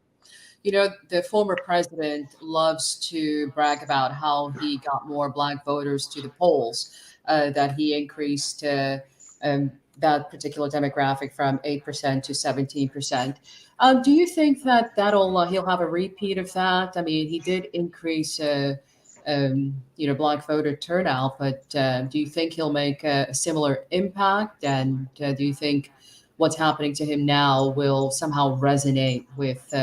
Speaker 1: You know, the former president loves to brag about how he got more black voters to the polls, that he increased that particular demographic from 8% to 17%. Do you think that he'll have a repeat of that? I mean, he did increase, black voter turnout, but do you think he'll make a similar impact? And do you think what's happening to him now will somehow resonate with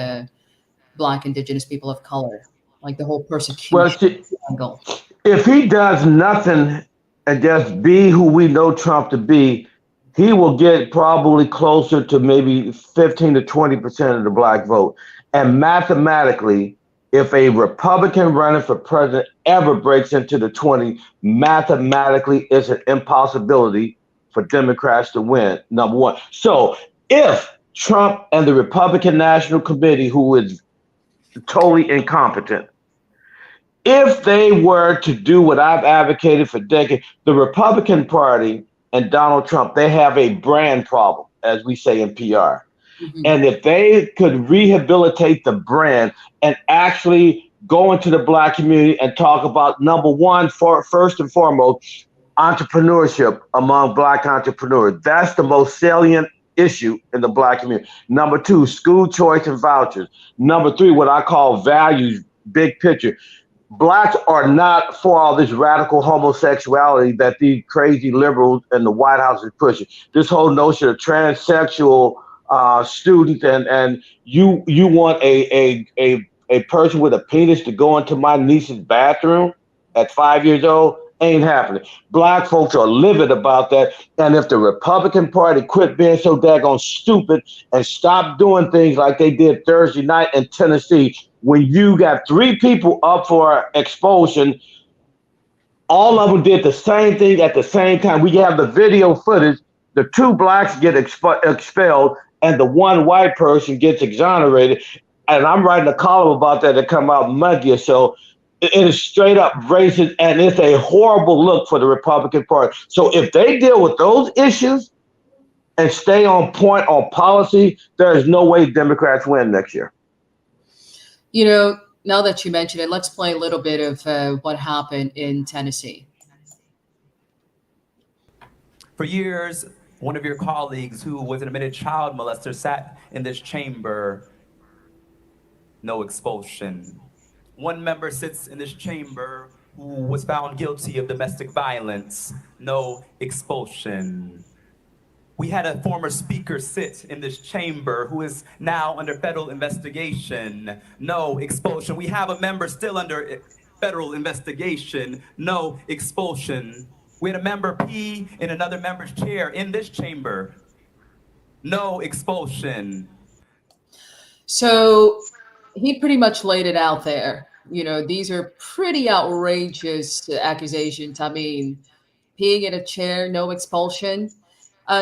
Speaker 1: Black, Indigenous people of color, like the whole persecution angle?
Speaker 11: If he does nothing and just be who we know Trump to be, he will get probably closer to maybe 15 to 20% of the black vote. And mathematically, if a Republican running for president ever breaks into the 20, mathematically it's an impossibility for Democrats to win, number one. So if Trump and the Republican National Committee, who is totally incompetent, if they were to do what I've advocated for decades, the Republican Party and Donald Trump, they have a brand problem, as we say in PR. And if they could rehabilitate the brand and actually go into the black community and talk about, number one, first and foremost, entrepreneurship among black entrepreneurs. That's the most salient issue in the black community. Number two, school choice and vouchers. Number three, what I call values, big picture. Blacks are not for all this radical homosexuality that these crazy liberals in the White House is pushing. This whole notion of transsexual students and you want a person with a penis to go into my niece's bathroom at 5 years old? Ain't happening. Black folks are livid about that. And if the Republican Party quit being so daggone stupid and stop doing things like they did Thursday night in Tennessee, when you got 3 people up for expulsion, all of them did the same thing at the same time. We have the video footage. The 2 blacks get expelled and the 1 white person gets exonerated. And I'm writing a column about that to come out Monday or so. It is straight up racist, and it's a horrible look for the Republican Party. So if they deal with those issues and stay on point on policy, there is no way Democrats win next year.
Speaker 1: You know, now that you mention it, let's play a little bit of what happened in Tennessee.
Speaker 20: For years, one of your colleagues who was an admitted child molester sat in this chamber. No expulsion. One member sits in this chamber who was found guilty of domestic violence. No expulsion. We had a former speaker sit in this chamber who is now under federal investigation. No expulsion. We have a member still under federal investigation. No expulsion. We had a member pee in another member's chair in this chamber. No expulsion.
Speaker 1: So he pretty much laid it out there. You know, these are pretty outrageous accusations. I mean, peeing in a chair, no expulsion.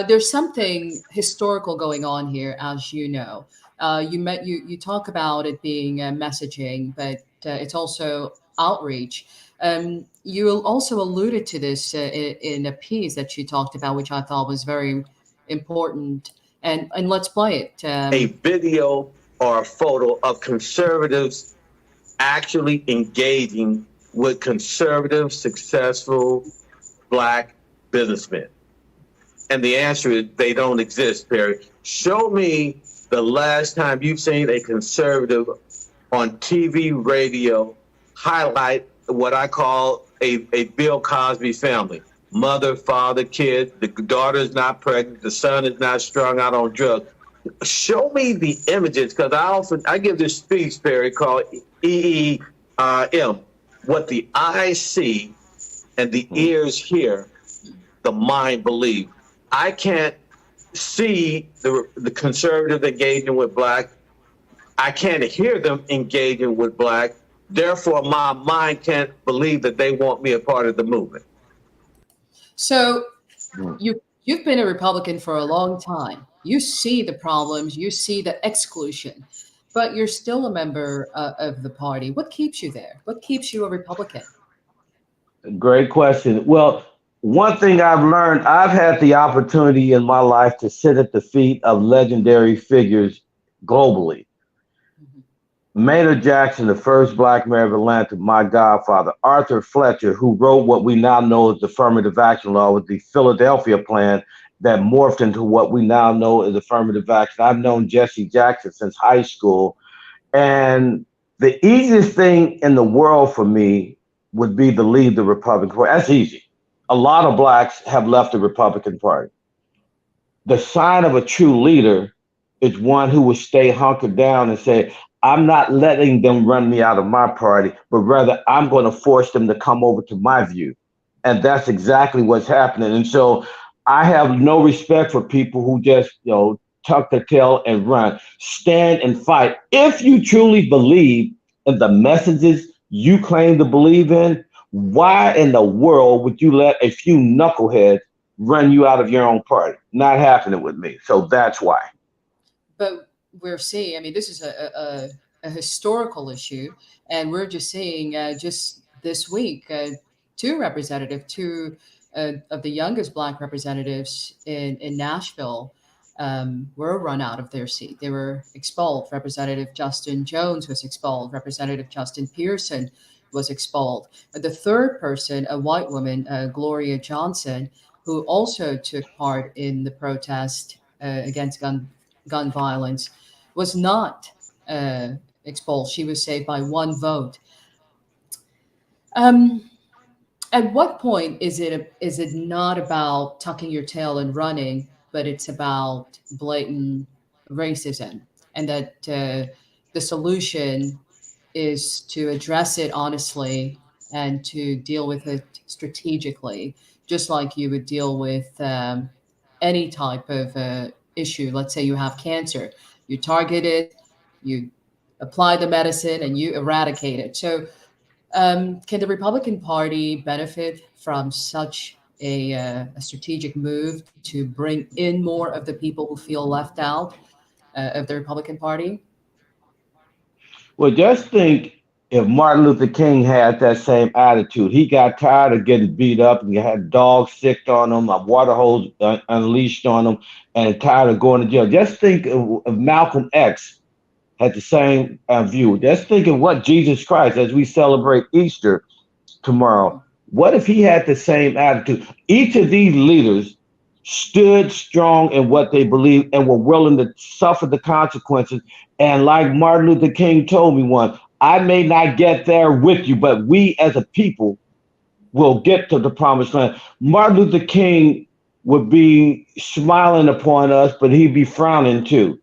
Speaker 1: There's something historical going on here, as you know. You talk about it being messaging, but it's also outreach. You also alluded to this in a piece that you talked about, which I thought was very important. And let's play it.
Speaker 11: A video or a photo of conservatives actually engaging with conservative, successful black businessmen. And the answer is they don't exist, Perry. Show me the last time you've seen a conservative on TV, radio, highlight what I call a Bill Cosby family. Mother, father, kid, the daughter is not pregnant, the son is not strung out on drugs. Show me the images, because I give this speech, Perry, called EEM. What the eyes see and the ears hear, the mind believe. I can't see the conservative engaging with black. I can't hear them engaging with black. Therefore, my mind can't believe that they want me a part of the movement.
Speaker 1: So you've been a Republican for a long time. You see the problems, you see the exclusion, but you're still a member of the party. What keeps you there? What keeps you a Republican?
Speaker 11: Great question. Well, one thing I've learned, I've had the opportunity in my life to sit at the feet of legendary figures globally. Maynard Jackson, the first black mayor of Atlanta, my godfather. Arthur Fletcher, who wrote what we now know as the affirmative action law with the Philadelphia plan that morphed into what we now know as affirmative action. I've known Jesse Jackson since high school. And the easiest thing in the world for me would be to leave the Republican Party. That's easy. A lot of blacks have left the Republican Party. The sign of a true leader is one who will stay hunkered down and say, I'm not letting them run me out of my party, but rather I'm going to force them to come over to my view. And that's exactly what's happening. And so I have no respect for people who just, tuck their tail and run. Stand and fight. If you truly believe in the messages you claim to believe in, why in the world would you let a few knuckleheads run you out of your own party? Not happening with me. So that's why.
Speaker 1: But we're seeing, I mean, this is a historical issue, and we're just seeing just this week, two of the youngest black representatives in Nashville were run out of their seat. They were expelled. Representative Justin Jones was expelled. Representative Justin Pearson was expelled. The third person, a white woman, Gloria Johnson, who also took part in the protest against gun violence, was not expelled. She was saved by one vote. At what point is it not about tucking your tail and running, but it's about blatant racism, and that the solution is to address it honestly and to deal with it strategically, just like you would deal with any type of issue. Let's say you have cancer, you target it, you apply the medicine, and you eradicate it. So can the Republican Party benefit from such a strategic move to bring in more of the people who feel left out of the Republican Party?
Speaker 11: Well, just think if Martin Luther King had that same attitude. He got tired of getting beat up, and he had dogs sicked on him, a water hose unleashed on him, and tired of going to jail. Just think of Malcolm X had the same view. Just think of what Jesus Christ, as we celebrate Easter tomorrow, what if he had the same attitude? Each of these leaders stood strong in what they believed and were willing to suffer the consequences. And like Martin Luther King told me once, I may not get there with you, but we as a people will get to the promised land. Martin Luther King would be smiling upon us, but he'd be frowning too.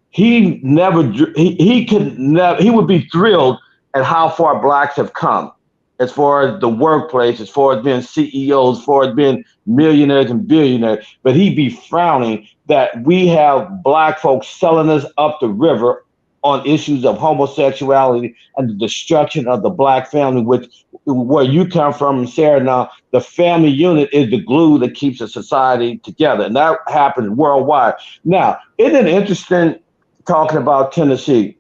Speaker 11: He would be thrilled at how far blacks have come, as far as the workplace, as far as being CEOs, as far as being millionaires and billionaires. But he'd be frowning that we have black folks selling us up the river on issues of homosexuality and the destruction of the black family, which where you come from, Sarah, now the family unit is the glue that keeps a society together. And that happens worldwide. Now, isn't it interesting talking about Tennessee?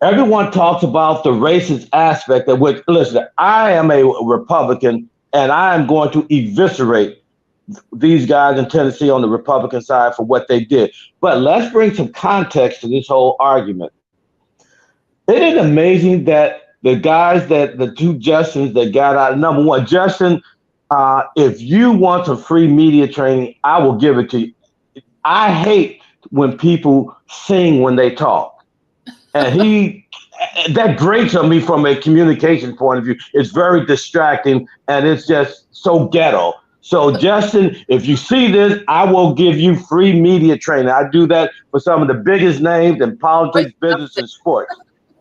Speaker 11: Everyone talks about the racist aspect of which, listen, I am a Republican and I am going to eviscerate these guys in Tennessee on the Republican side for what they did. But let's bring some context to this whole argument. Isn't it amazing that the guys the two Justins that got out, number one, Justin, if you want some free media training, I will give it to you. I hate when people sing when they talk. And that grates on me from a communication point of view. It's very distracting and it's just so ghetto. So Justin, if you see this, I will give you free media training. I do that for some of the biggest names in politics, business, and sports.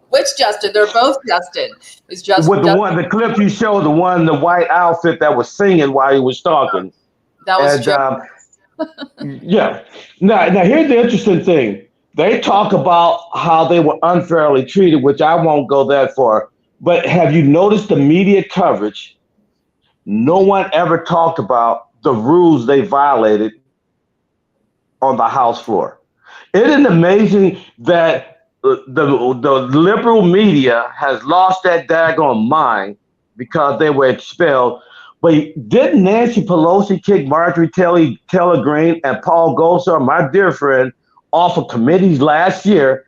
Speaker 1: Which Justin? They're both Justin. It's Justin.
Speaker 11: With the clip you showed, the one in the white outfit that was singing while he was talking.
Speaker 1: That was
Speaker 11: yeah. Now here's the interesting thing. They talk about how they were unfairly treated, which I won't go that far. But have you noticed the media coverage? No one ever talked about the rules they violated on the House floor. Isn't it amazing that the liberal media has lost that daggone mind because they were expelled? But didn't Nancy Pelosi kick Marjorie Taylor Greene and Paul Gosar, my dear friend, off of committees last year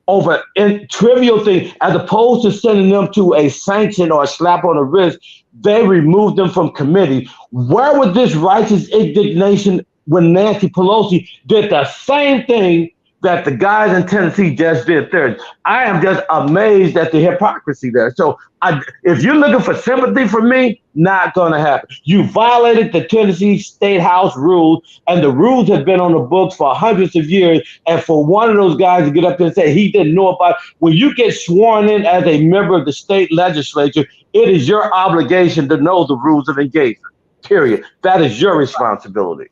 Speaker 11: over trivial things, as opposed to sending them to a sanction or a slap on the wrist? They removed them from committee. Where was this righteous indignation when Nancy Pelosi did the same thing that the guys in Tennessee just did Thursday? I am just amazed at the hypocrisy there. So if you're looking for sympathy from me, not going to happen. You violated the Tennessee State House rules, and the rules have been on the books for hundreds of years. And for one of those guys to get up there and say he didn't know about it, when you get sworn in as a member of the state legislature, it is your obligation to know the rules of engagement, period. That is your responsibility.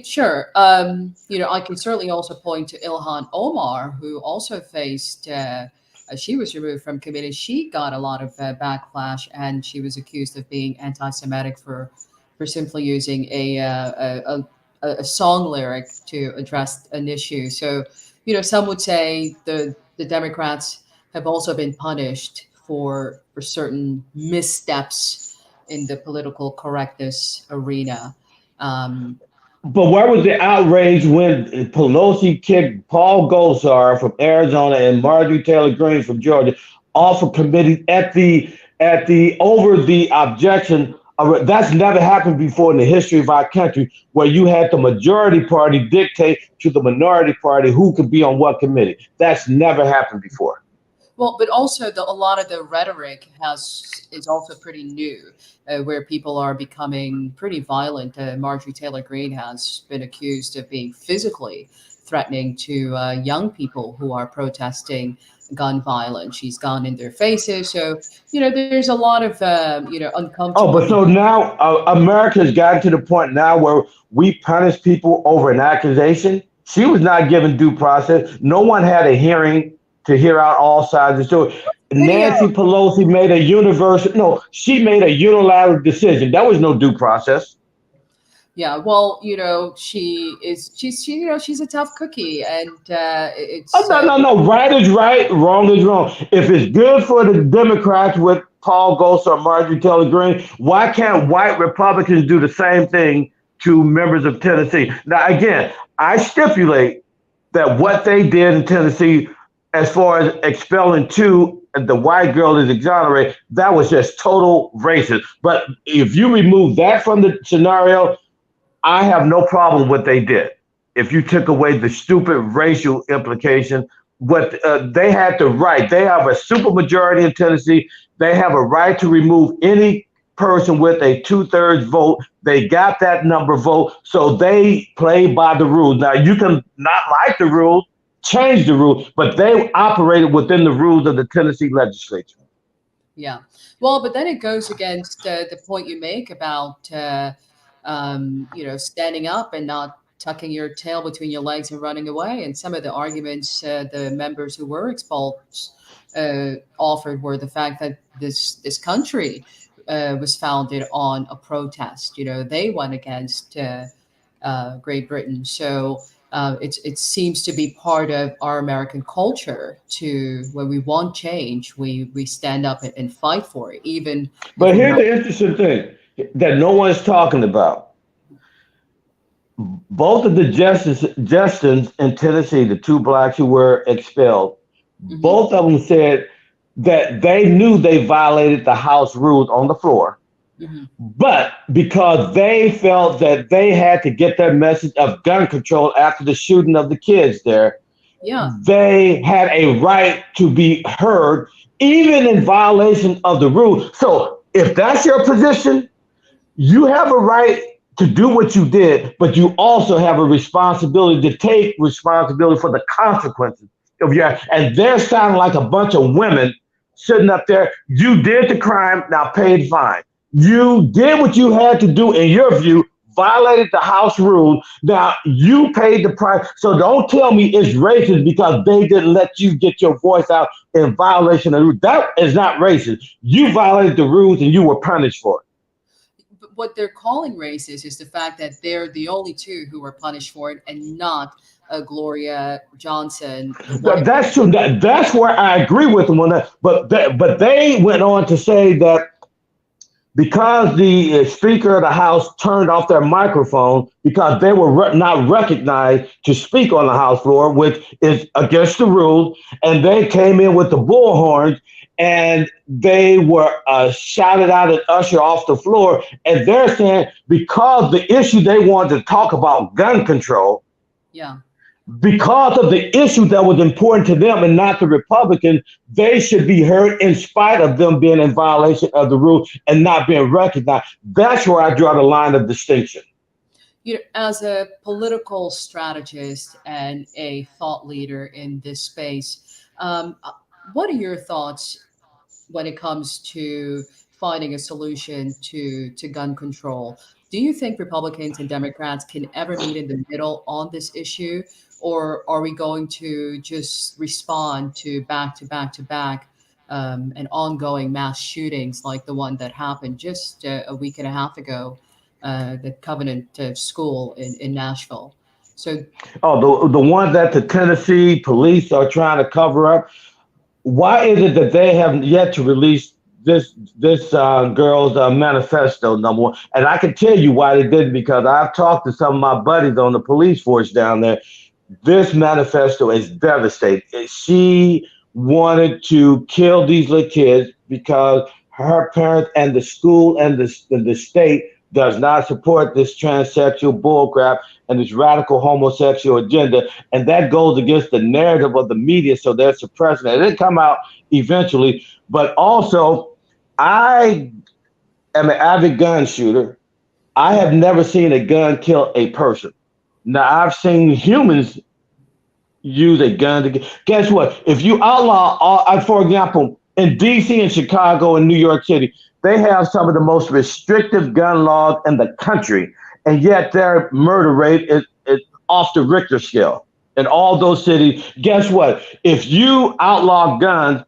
Speaker 1: Sure. I can certainly also point to Ilhan Omar, who also faced, she was removed from committee. She got a lot of backlash, and she was accused of being anti-Semitic for simply using a song lyric to address an issue. So, some would say the Democrats have also been punished for certain missteps in the political correctness arena.
Speaker 11: But where was the outrage when Pelosi kicked Paul Gosar from Arizona and Marjorie Taylor Greene from Georgia off of committee over the objection? That's never happened before in the history of our country, where you had the majority party dictate to the minority party who could be on what committee. That's never happened before.
Speaker 1: Well, but also a lot of the rhetoric is also pretty new, where people are becoming pretty violent. Marjorie Taylor Greene has been accused of being physically threatening to young people who are protesting gun violence. She's gone in their faces. So, there's a lot of, uncomfortable.
Speaker 11: Oh, but so now America's gotten to the point now where we punish people over an accusation. She was not given due process. No one had a hearing to hear out all sides of the story. Nancy Pelosi made she made a unilateral decision. That was no due process.
Speaker 1: Yeah, well, she's a tough cookie, and it's.
Speaker 11: No. Right is right, wrong is wrong. If it's good for the Democrats with Paul Gosar, Marjorie Taylor Greene, why can't white Republicans do the same thing to members of Tennessee? Now, again, I stipulate that what they did in Tennessee, as far as expelling the white girl is exonerated, that was just total racist. But if you remove that from the scenario, I have no problem with what they did. If you took away the stupid racial implication, they had the right. They have a supermajority in Tennessee. They have a right to remove any person with a 2/3 vote. They got that number vote, so they play by the rules. Now, you can not like the rules, change the rules, but they operated within the rules of the Tennessee legislature.
Speaker 1: Yeah. Well, but then it goes against the point you make about, standing up and not tucking your tail between your legs and running away. And some of the arguments the members who were expelled offered were the fact that this country was founded on a protest. They went against Great Britain. So it seems to be part of our American culture to, when we want change, we stand up and fight for it, even.
Speaker 11: But here's the interesting thing that no one's talking about. Both of the justices in Tennessee, the two blacks who were expelled, both of them said that they knew they violated the House rules on the floor. But because they felt that they had to get their message of gun control after the shooting of the kids there, they had a right to be heard, even in violation of the rules. So if that's your position, you have a right to do what you did, but you also have a responsibility to take responsibility for the consequences of your act. And they're sounding like a bunch of women sitting up there. You did the crime, now pay the fine. You did what you had to do, in your view, violated the House rules. Now you paid the price. So don't tell me it's racist because they didn't let you get your voice out in violation of the rules. That is not racist. You violated the rules and you were punished for it.
Speaker 1: But what they're calling racist is the fact that they're the only two who were punished for it, and not Gloria Johnson.
Speaker 11: But that's true. That's where I agree with them on that. But they went on to say that because the Speaker of the House turned off their microphone because they were not recognized to speak on the House floor, which is against the rules, and they came in with the bullhorns and they were shouted out and ushered off the floor. And they're saying because the issue they wanted to talk about, gun control,
Speaker 1: yeah,
Speaker 11: because of the issue that was important to them and not the Republicans, they should be heard in spite of them being in violation of the rule and not being recognized. That's where I draw the line of distinction.
Speaker 1: You know, as a political strategist and a thought leader in this space, what are your thoughts when it comes to finding a solution to gun control? Do you think Republicans and Democrats can ever meet in the middle on this issue? Or are we going to just respond to back and ongoing mass shootings like the one that happened just a week and a half ago, the Covenant School in Nashville? So,
Speaker 11: the one that the Tennessee police are trying to cover up. Why is it that they have yet to release this girl's manifesto, number one? And I can tell you why they didn't, because I've talked to some of my buddies on the police force down there. This manifesto is devastating. She wanted to kill these little kids because her parents and the school and the state does not support this transsexual bullcrap and this radical homosexual agenda. And that goes against the narrative of the media, so they're suppressing it. It didn't come out eventually. But also, I am an avid gun shooter. I have never seen a gun kill a person. Now, I've seen humans use a gun to guess what? If you outlaw, for example, in D.C. and Chicago and New York City, they have some of the most restrictive gun laws in the country, and yet their murder rate is off the Richter scale. In all those cities, guess what? If you outlaw guns,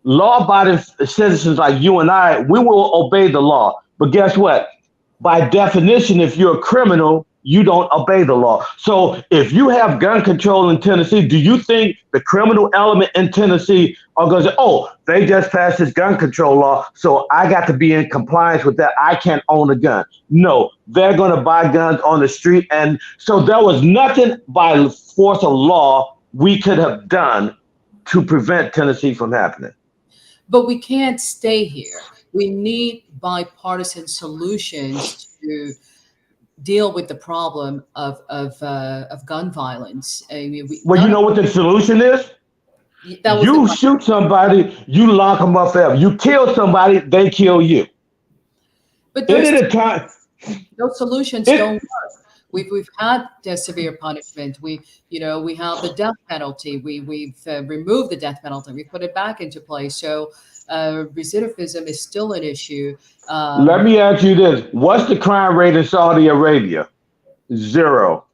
Speaker 11: law-abiding citizens like you and I, we will obey the law. But guess what? By definition, if you're a criminal, you don't obey the law. So if you have gun control in Tennessee, do you think the criminal element in Tennessee are going to say, oh, they just passed this gun control law, so I got to be in compliance with that. I can't own a gun. No, they're going to buy guns on the street. And so there was nothing by force of law we could have done to prevent Tennessee from happening.
Speaker 1: But we can't stay here. We need bipartisan solutions to deal with the problem of gun violence. I mean,
Speaker 11: you know what the solution is? You shoot somebody, you lock them up forever. You kill somebody, they kill you.
Speaker 1: But those solutions don't work. We've had severe punishment. We have the death penalty. We've removed the death penalty. We put it back into place. So recidivism is still an issue.
Speaker 11: Let me ask you this. What's the crime rate in Saudi Arabia? 0.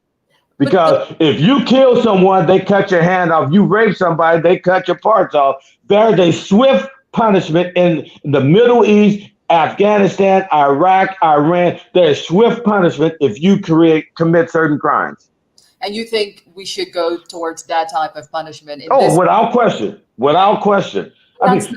Speaker 11: Because if you kill someone, they cut your hand off. You rape somebody, they cut your parts off. There's a swift punishment in the Middle East, Afghanistan, Iraq, Iran. There's swift punishment if you commit certain crimes.
Speaker 1: And you think we should go towards that type of punishment?
Speaker 11: Without question. Without question. I mean,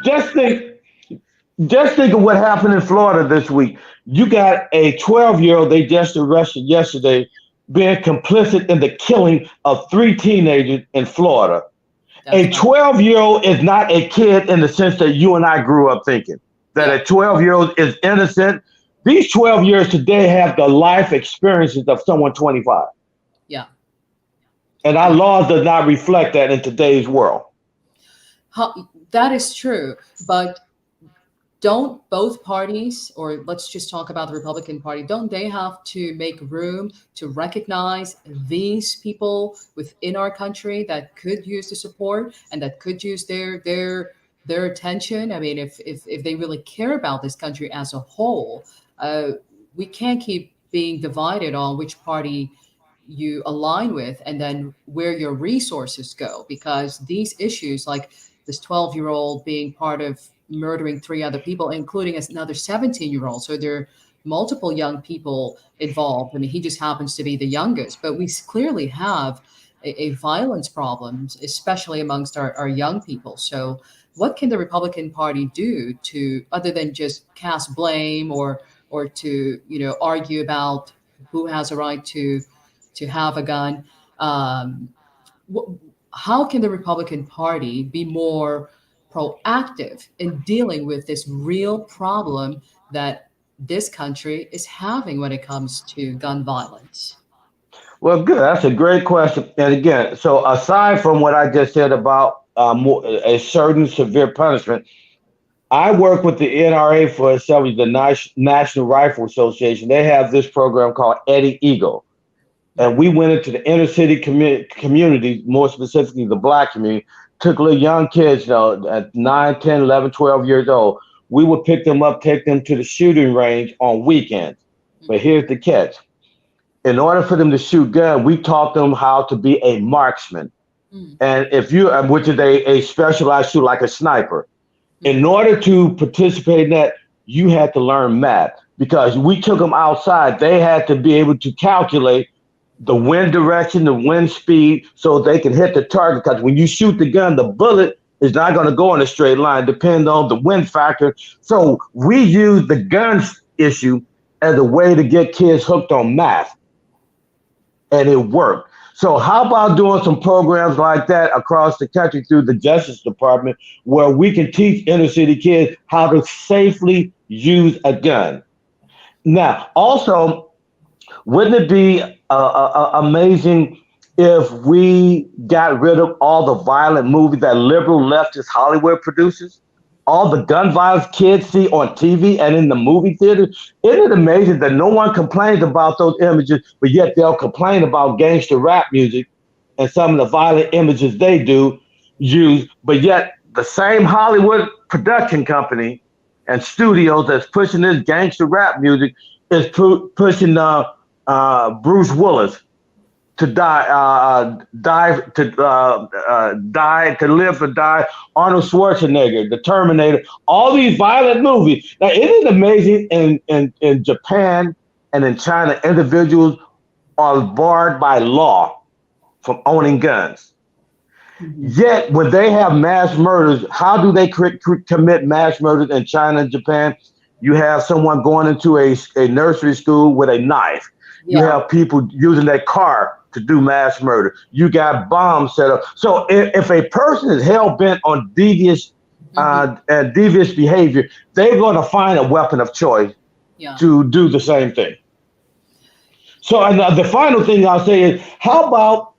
Speaker 11: just think of what happened in Florida this week. You got a 12-year-old they just arrested yesterday being complicit in the killing of 3 teenagers in Florida. A 12-year-old is not a kid in the sense that you and I grew up thinking, that a 12-year-old is innocent. These 12 years today have the life experiences of someone 25.
Speaker 1: Yeah.
Speaker 11: And our laws does not reflect that in today's world.
Speaker 1: That is true, but don't both parties, or let's just talk about the Republican Party, don't they have to make room to recognize these people within our country that could use the support and that could use their attention? I mean, if they really care about this country as a whole, we can't keep being divided on which party you align with and then where your resources go, because these issues like this 12-year-old being part of murdering 3 other people, including another 17-year-old. So there are multiple young people involved. I mean, he just happens to be the youngest, but we clearly have a violence problem, especially amongst our young people. So what can the Republican Party do to, other than just cast blame or to, argue about who has a right to have a gun? How can the Republican Party be more proactive in dealing with this real problem that this country is having when it comes to gun violence?
Speaker 11: Well, good. That's a great question. And again, so aside from what I just said about a certain severe punishment, I work with the NRA for several, the National Rifle Association. They have this program called Eddie Eagle. And we went into the inner city community, more specifically the Black community, took little young kids, at 9, 10, 11, 12 years old. We would pick them up, take them to the shooting range on weekends. But here's the catch. In order for them to shoot guns, we taught them how to be a marksman. And if you, which is a specialized shooter like a sniper. In order to participate in that, you had to learn math because we took them outside. They had to be able to calculate the wind direction, the wind speed, so they can hit the target. Because when you shoot the gun, the bullet is not going to go in a straight line, depending on the wind factor. So we use the guns issue as a way to get kids hooked on math. And it worked. So how about doing some programs like that across the country through the Justice Department, where we can teach inner city kids how to safely use a gun? Now, also, wouldn't it be amazing if we got rid of all the violent movies that liberal leftist Hollywood produces? All the gun violence kids see on TV and in the movie theater. Isn't it amazing that no one complains about those images, but yet they'll complain about gangster rap music and some of the violent images they do use, but yet the same Hollywood production company and studios that's pushing this gangster rap music is pushing Bruce Willis to die, to live or die. Arnold Schwarzenegger, the Terminator, all these violent movies. Now, isn't it amazing in Japan and in China, individuals are barred by law from owning guns. Yet, when they have mass murders, how do they commit mass murders in China and Japan? You have someone going into a nursery school with a knife. You have people using their car to do mass murder. You got bombs set up. So if a person is hell-bent on devious behavior, they're going to find a weapon of choice to do the same thing. So the final thing I'll say is, how about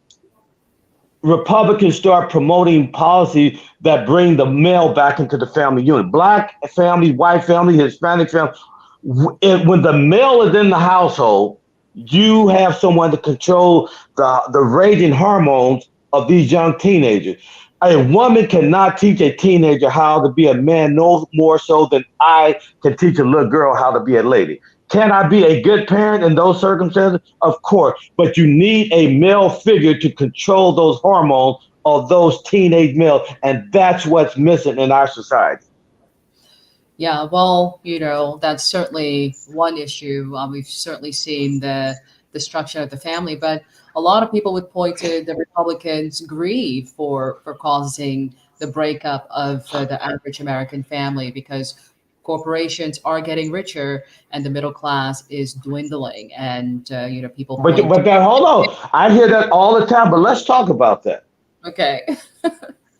Speaker 11: Republicans start promoting policies that bring the male back into the family unit? Black family, white family, Hispanic family. When the male is in the household, you have someone to control the raging hormones of these young teenagers. A woman cannot teach a teenager how to be a man no more so than I can teach a little girl how to be a lady. Can I be a good parent in those circumstances? Of course, but you need a male figure to control those hormones of those teenage males, and that's what's missing in our society.
Speaker 1: Yeah, well, that's certainly one issue. We've certainly seen the destruction of the family, but a lot of people would point to the Republicans' greed for causing the breakup of the average American family, because corporations are getting richer and the middle class is dwindling, and people.
Speaker 11: But hold on, I hear that all the time. But let's talk about that.
Speaker 1: Okay.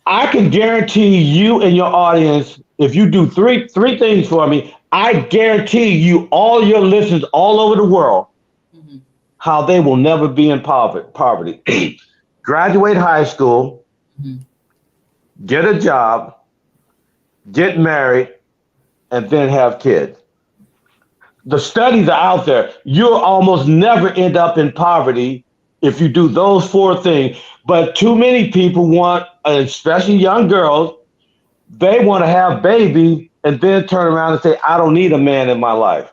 Speaker 11: I can guarantee you and your audience, if you do three things for me, I guarantee you, all your listeners all over the world, how they will never be in poverty. Graduate high school, get a job, get married, and then have kids. The studies are out there. You'll almost never end up in poverty if you do those four things. But too many people want, especially young girls, they want to have babies and then turn around and say, I don't need a man in my life.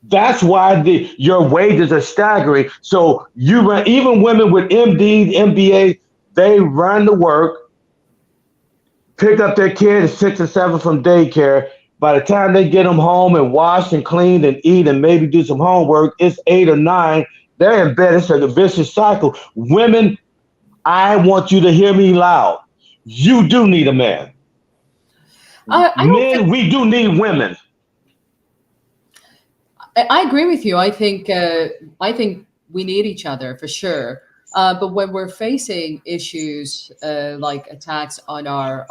Speaker 11: That's why your wages are staggering. So even women with MDs, MBAs, they run to work, pick up their kids 6 or 7 from daycare. By the time they get them home and wash and clean and eat and maybe do some homework, it's 8 or 9. They're in bed. It's a vicious cycle. Women, I want you to hear me loud. You do need a man.
Speaker 1: I don't
Speaker 11: Men,
Speaker 1: think,
Speaker 11: we do need women.
Speaker 1: I agree with you. I think we need each other for sure. But when we're facing issues like attacks on our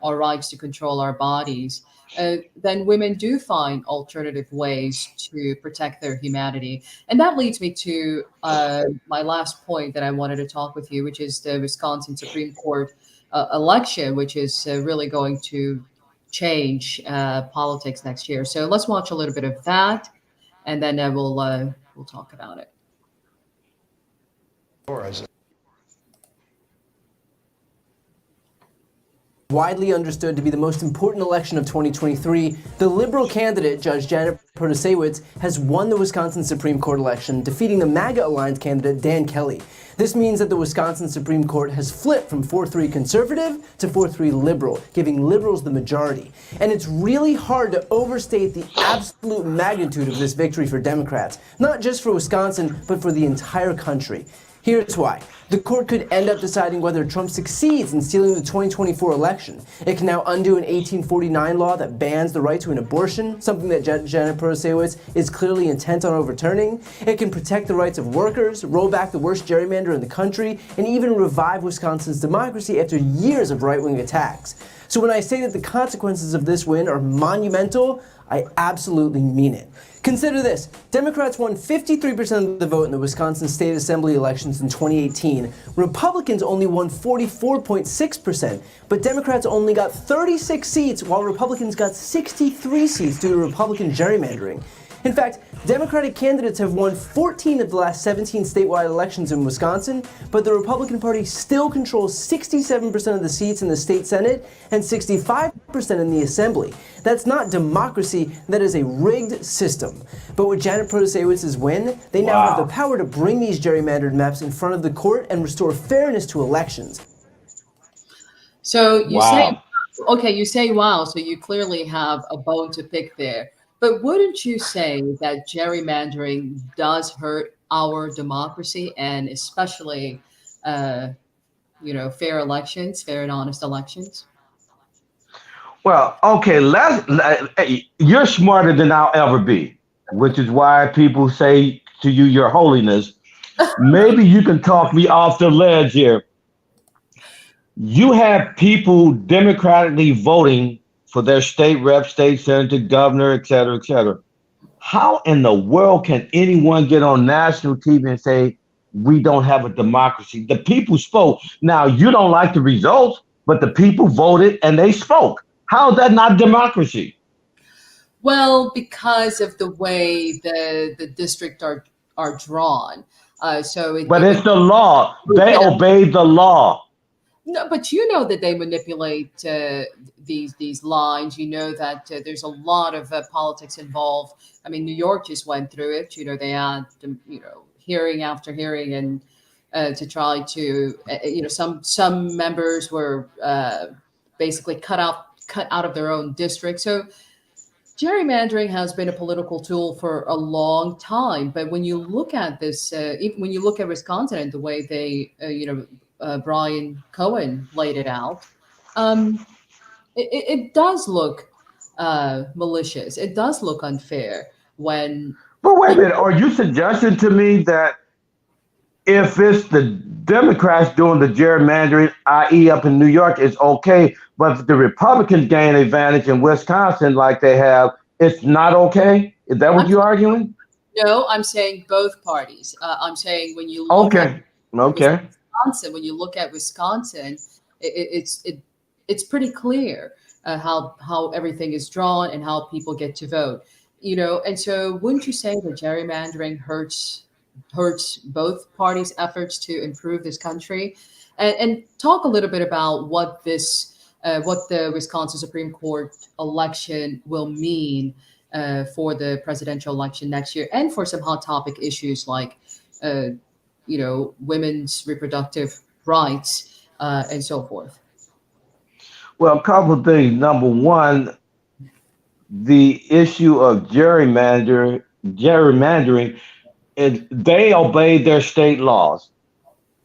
Speaker 1: rights to control our bodies, then women do find alternative ways to protect their humanity. And that leads me to my last point that I wanted to talk with you, which is the Wisconsin Supreme Court election, which is really going to change politics next year. So let's watch a little bit of that, and then we'll talk about it.
Speaker 21: Widely understood to be the most important election of 2023, the Liberal candidate, Judge Janet Protasewicz, has won the Wisconsin Supreme Court election, defeating the MAGA Alliance candidate, Dan Kelly. This means that the Wisconsin Supreme Court has flipped from 4-3 conservative to 4-3 liberal, giving liberals the majority. And it's really hard to overstate the absolute magnitude of this victory for Democrats, not just for Wisconsin, but for the entire country. Here's why. The court could end up deciding whether Trump succeeds in stealing the 2024 election. It can now undo an 1849 law that bans the right to an abortion, something that Janet Protasewicz is clearly intent on overturning. It can protect the rights of workers, roll back the worst gerrymander in the country, and even revive Wisconsin's democracy after years of right-wing attacks. So when I say that the consequences of this win are monumental, I absolutely mean it. Consider this. Democrats won 53% of the vote in the Wisconsin State Assembly elections in 2018. Republicans only won 44.6%, but Democrats only got 36 seats while Republicans got 63 seats due to Republican gerrymandering. In fact, Democratic candidates have won 14 of the last 17 statewide elections in Wisconsin, but the Republican Party still controls 67% of the seats in the state Senate and 65% in the Assembly. That's not democracy, that is a rigged system. But with Janet Protasewicz's win, they now have the power to bring these gerrymandered maps in front of the court and restore fairness to elections.
Speaker 1: So you say, okay, you say wow, so you clearly have a bone to pick there. But wouldn't you say that gerrymandering does hurt our democracy, and especially, fair elections, fair and honest elections?
Speaker 11: Well, okay, you're smarter than I'll ever be, which is why people say to you, Your Holiness. Maybe you can talk me off the ledge here. You have people democratically voting for their state rep, state senator, governor, et cetera, et cetera. How in the world can anyone get on national TV and say, we don't have a democracy? The people spoke. Now, you don't like the results, but the people voted and they spoke. How is that not democracy?
Speaker 1: Well, because of the way the districts are drawn. But it's
Speaker 11: the law. They obey the law.
Speaker 1: No, but you know that they manipulate these lines. You know that there's a lot of politics involved. I mean, New York just went through it. They had hearing after hearing, and to try to some members were basically cut out of their own district. So gerrymandering has been a political tool for a long time. But when you look at this, when you look at Wisconsin and the way they Brian Cohen laid it out, it does look malicious. It does look unfair when.
Speaker 11: But wait a minute, are you suggesting to me that if it's the Democrats doing the gerrymandering, i.e. up in New York, it's okay, but if the Republicans gain advantage in Wisconsin like they have, it's not okay? Is that what you're arguing?
Speaker 1: No, I'm saying both parties. I'm saying when you look
Speaker 11: Okay.
Speaker 1: Wisconsin, when you look at Wisconsin, it's pretty clear how everything is drawn and how people get to vote. And so wouldn't you say that gerrymandering hurts both parties' efforts to improve this country? And talk a little bit about what the Wisconsin Supreme Court election will mean for the presidential election next year, and for some hot topic issues like women's reproductive rights and so forth.
Speaker 11: Well, a couple of things. Number one, the issue of gerrymandering, they obey their state laws.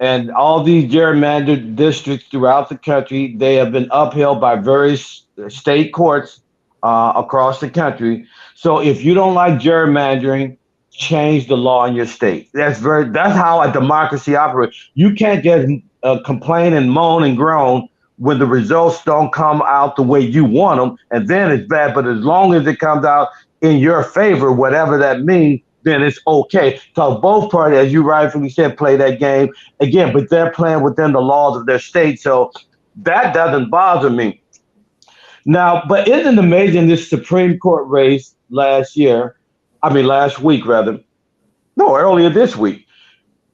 Speaker 11: And all these gerrymandered districts throughout the country, they have been upheld by various state courts across the country. So if you don't like gerrymandering, change the law in your state. That's how a democracy operates. You can't just complain and moan and groan when the results don't come out the way you want them, and then it's bad. But as long as it comes out in your favor, whatever that means, then it's okay. So both parties, as you rightfully said, play that game again, but they're playing within the laws of their state. So that doesn't bother me. Now, but isn't it amazing this Supreme Court race last week, earlier this week.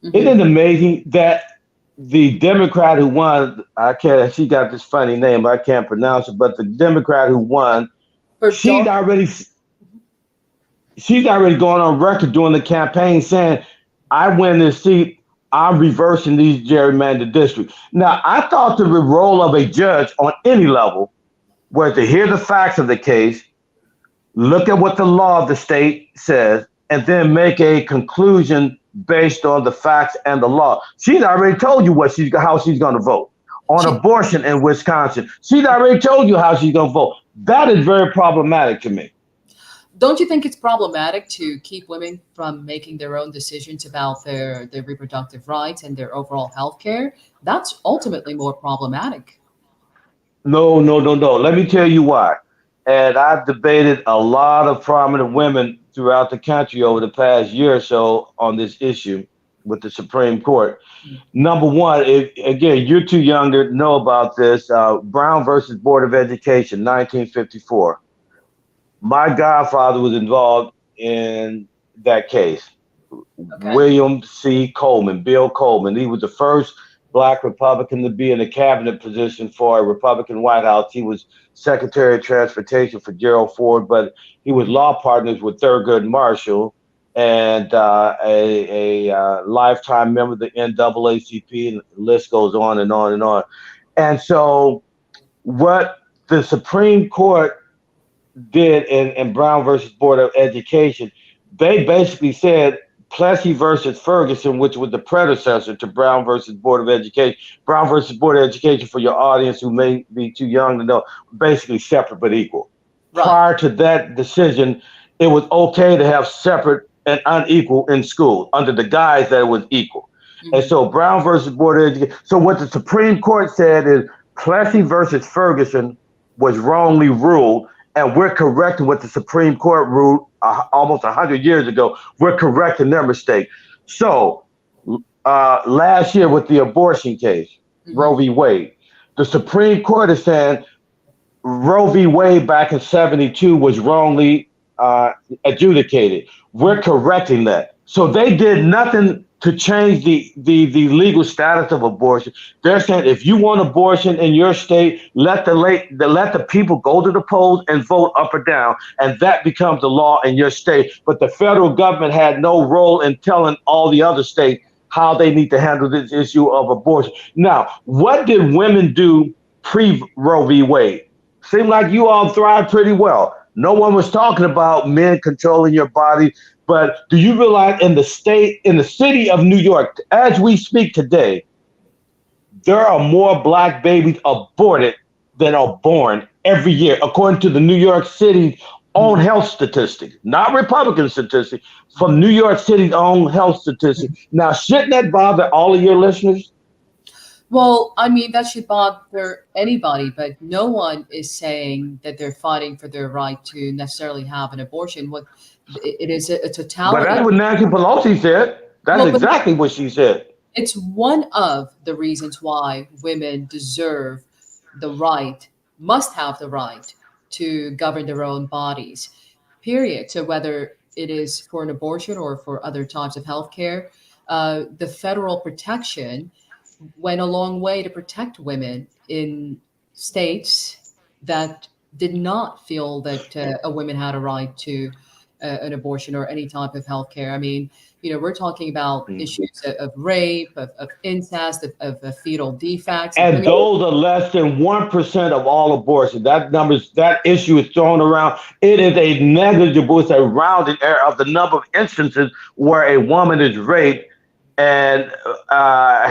Speaker 11: Mm-hmm. Isn't it amazing that the Democrat who won, she got this funny name, I can't pronounce it, but the Democrat who won, she's already going on record during the campaign saying, I win this seat, I'm reversing these gerrymandered districts. Now, I thought the role of a judge on any level was to hear the facts of the case, look at what the law of the state says, and then make a conclusion based on the facts and the law. She's already told you how she's going to vote on abortion in Wisconsin. She's already told you how she's going to vote. That is very problematic to me.
Speaker 1: Don't you think it's problematic to keep women from making their own decisions about their reproductive rights and their overall health care? That's ultimately more problematic.
Speaker 11: No. Let me tell you why. And I've debated a lot of prominent women throughout the country over the past year or so on this issue with the Supreme Court. Number one, again, you're too young to know about this. Brown versus Board of Education, 1954. My godfather was involved in that case. Okay. William C. Coleman, Bill Coleman. He was the first Black Republican to be in a cabinet position for a Republican White House. He was Secretary of Transportation for Gerald Ford, but he was law partners with Thurgood Marshall and a lifetime member of the NAACP, and the list goes on and on and on. And so what the Supreme Court did in Brown versus Board of Education, they basically said Plessy versus Ferguson, which was the predecessor to Brown versus Board of Education. Brown versus Board of Education, for your audience who may be too young to know, basically separate but equal. Right. Prior to that decision, it was okay to have separate and unequal in school under the guise that it was equal. Mm-hmm. And so Brown versus Board of Education. So what the Supreme Court said is Plessy versus Ferguson was wrongly ruled, and we're correcting what the Supreme Court ruled almost 100 years ago. We're correcting their mistake. So last year with the abortion case, Roe v. Wade, the Supreme Court is saying Roe v. Wade back in 72 was wrongly adjudicated. We're correcting that. So they did nothing to change the legal status of abortion. They're saying if you want abortion in your state, let the people go to the polls and vote up or down, and that becomes the law in your state. But the federal government had no role in telling all the other states how they need to handle this issue of abortion. Now, what did women do pre-Roe v. Wade? Seemed like you all thrived pretty well. No one was talking about men controlling your body. But do you realize in the city of New York, as we speak today, there are more Black babies aborted than are born every year, according to the New York City's own health statistics, not Republican statistics, from New York City's own health statistics. Now, shouldn't that bother all of your listeners?
Speaker 1: Well, I mean, that should bother anybody, but no one is saying that they're fighting for their right to necessarily have an abortion. What it is a totality.
Speaker 11: But that's what Nancy Pelosi said. That's exactly what she said.
Speaker 1: It's one of the reasons why women deserve the right, must have the right to govern their own bodies, period. So whether it is for an abortion or for other types of health care, the federal protection went a long way to protect women in states that did not feel that a woman had a right to an abortion or any type of health care. I mean, we're talking about issues of rape, of incest, of fetal defects.
Speaker 11: And those are less than 1% of all abortions. That issue is thrown around. It is a negligible, it's a rounded error of the number of instances where a woman is raped and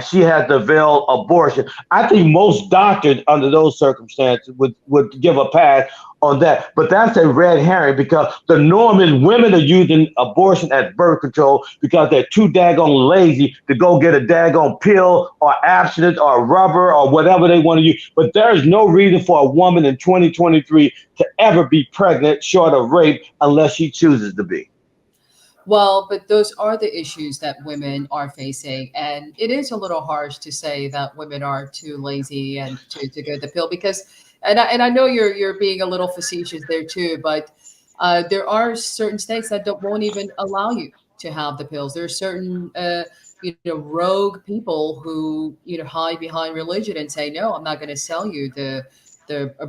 Speaker 11: she had to veil abortion. I think most doctors under those circumstances would give a pass on that. But that's a red herring, because the norm is women are using abortion as birth control because they're too daggone lazy to go get a daggone pill or abstinence or rubber or whatever they want to use. But there is no reason for a woman in 2023 to ever be pregnant short of rape unless she chooses to be.
Speaker 1: Well, but those are the issues that women are facing. And it is a little harsh to say that women are too lazy and to go the pill, because, and I know you're being a little facetious there too, but there are certain states that won't even allow you to have the pills. There are certain, rogue people who, hide behind religion and say, no, I'm not going to sell you the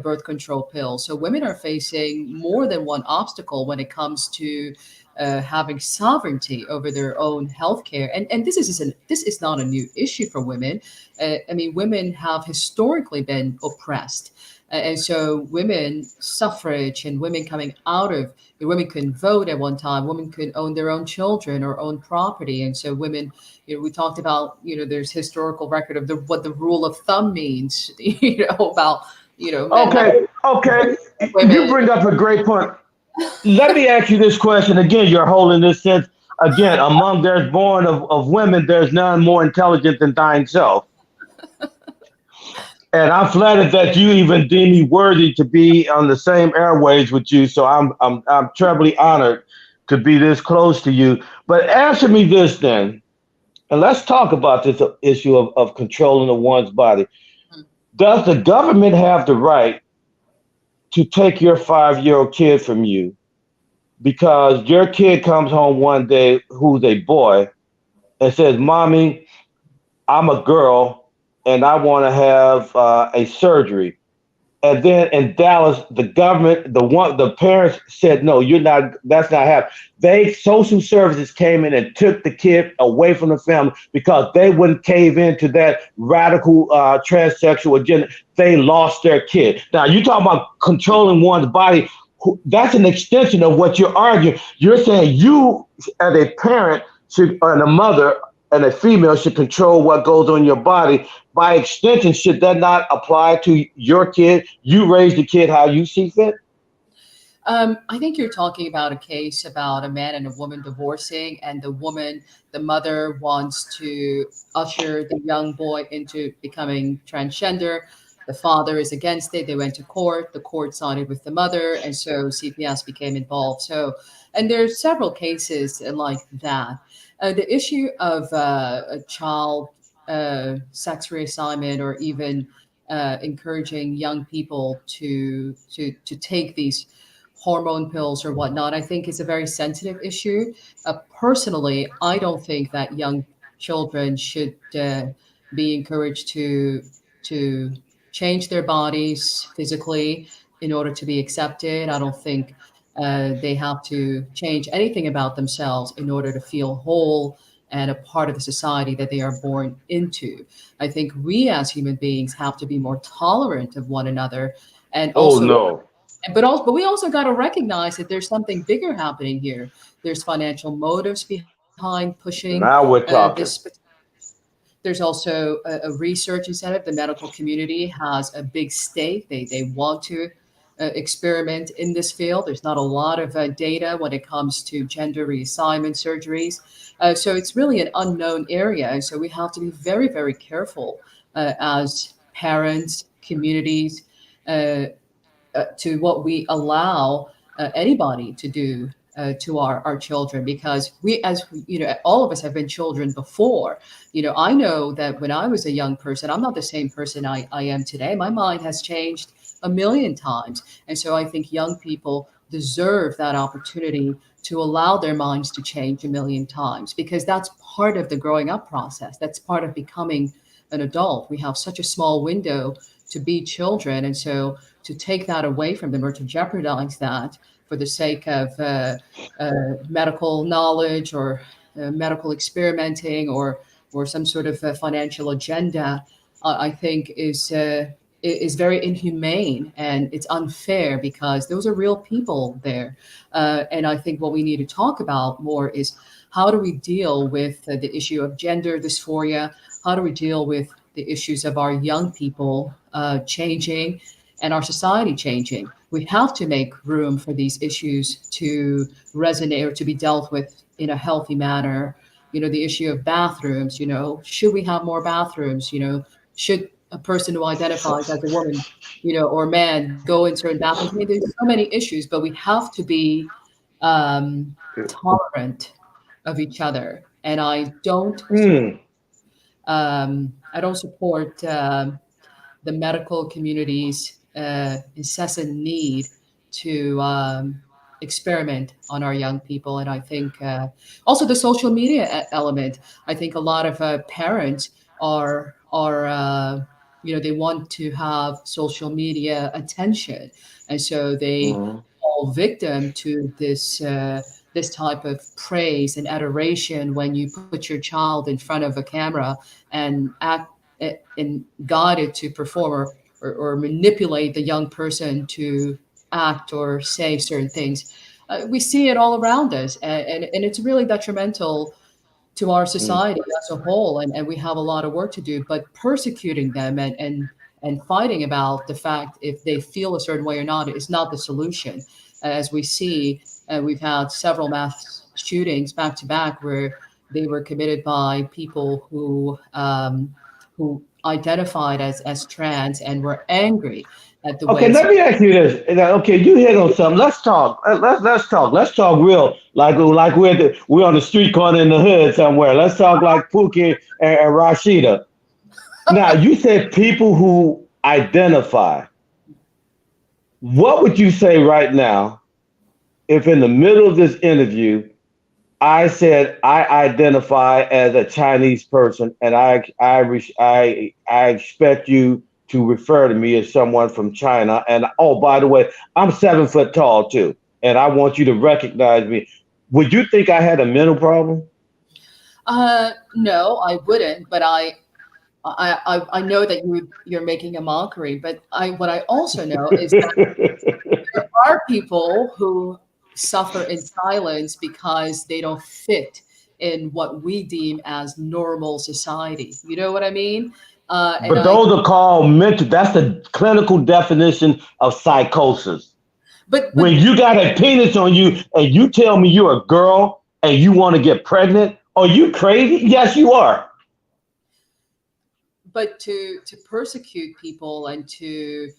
Speaker 1: birth control pill. So women are facing more than one obstacle when it comes to having sovereignty over their own healthcare, and this is not a new issue for women. I mean, women have historically been oppressed, and so women suffrage and women coming out of women couldn't vote at one time. Women could own their own children or own property, and so women. We talked about there's historical record of what the rule of thumb means. About
Speaker 11: Okay. You bring up a great point. Let me ask you this question again. You're holding this sense again. Among there's born of women, there's none more intelligent than thine self. And I'm flattered that you even deem me worthy to be on the same airways with you. So I'm trebly honored to be this close to you. But answer me this then, and let's talk about this issue of controlling one's body. Does the government have the right to take your 5-year-old kid from you because your kid comes home one day who's a boy and says, Mommy, I'm a girl and I want to have a surgery. And then in Dallas, the government, the parents said, no, that's not happening. Social services came in and took the kid away from the family because they wouldn't cave into that radical transsexual agenda. They lost their kid. Now, you talk about controlling one's body. That's an extension of what you're arguing. You're saying you, as a parent, and a mother, and a female should control what goes on your body. By extension, should that not apply to your kid? You raise the kid how you see fit?
Speaker 1: I think you're talking about a case about a man and a woman divorcing, and the mother wants to usher the young boy into becoming transgender. The father is against it. They went to court. The court sided with the mother, and so CPS became involved. And there's several cases like that. The issue of a child sex reassignment, or even encouraging young people to take these hormone pills or whatnot, I think is a very sensitive issue. Personally, I don't think that young children should be encouraged to change their bodies physically in order to be accepted. I don't think they have to change anything about themselves in order to feel whole and a part of the society that they are born into. I think we as human beings have to be more tolerant of one another, and also, but we also got to recognize that there's something bigger happening here. There's financial motives behind pushing.
Speaker 11: Now we're talking.
Speaker 1: There's also a research incentive. The medical community has a big stake. They want to experiment in this field. There's not a lot of data when it comes to gender reassignment surgeries. So it's really an unknown area. And so we have to be very, very careful as parents, communities, to what we allow anybody to do to our children, because we, as all of us have been children before. I know that when I was a young person, I'm not the same person I am today. My mind has changed a million times. And so I think young people deserve that opportunity to allow their minds to change a million times, because that's part of the growing up process. That's part of becoming an adult. We have such a small window to be children. And so to take that away from them, or to jeopardize that for the sake of medical knowledge or medical experimenting or some sort of financial agenda, I think is very inhumane, and it's unfair, because those are real people there. And I think what we need to talk about more is How do we deal with the issue of gender dysphoria? How do we deal with the issues of our young people changing and our society changing? We have to make room for these issues to resonate or to be dealt with in a healthy manner. The issue of bathrooms, should we have more bathrooms? Should a person who identifies as a woman, or man go in certain bathrooms? I mean, there's so many issues, but we have to be tolerant of each other. And I don't support the medical community's incessant need to experiment on our young people. And I think also the social media element. I think a lot of parents are they want to have social media attention, and so they fall victim to this type of praise and adoration when you put your child in front of a camera and act and guide it to perform or manipulate the young person to act or say certain things. We see it all around us, and it's really detrimental to our society as a whole, and we have a lot of work to do. But persecuting them and fighting about the fact if they feel a certain way or not is not the solution. As we see, we've had several mass shootings back to back where they were committed by people who identified as trans and were angry at the way.
Speaker 11: Okay, let me ask you this. Okay, you hit on something. Let's talk. Let's talk. Let's talk real, like we're on the street corner in the hood somewhere. Let's talk like Pookie and Rashida. Now, you said people who identify. What would you say right now if in the middle of this interview I said I identify as a Chinese person, and I expect you to refer to me as someone from China, and oh, by the way, I'm 7 foot tall too, and I want you to recognize me. Would you think I had a mental problem?
Speaker 1: No, I wouldn't, but I know that you're making a mockery. But what I also know is that there are people who suffer in silence because they don't fit in what we deem as normal society. You know what I mean?
Speaker 11: But those are called mental. That's the clinical definition of psychosis. But when you got a penis on you and you tell me you're a girl and you want to get pregnant, are you crazy? Yes, you are.
Speaker 1: But to persecute people and to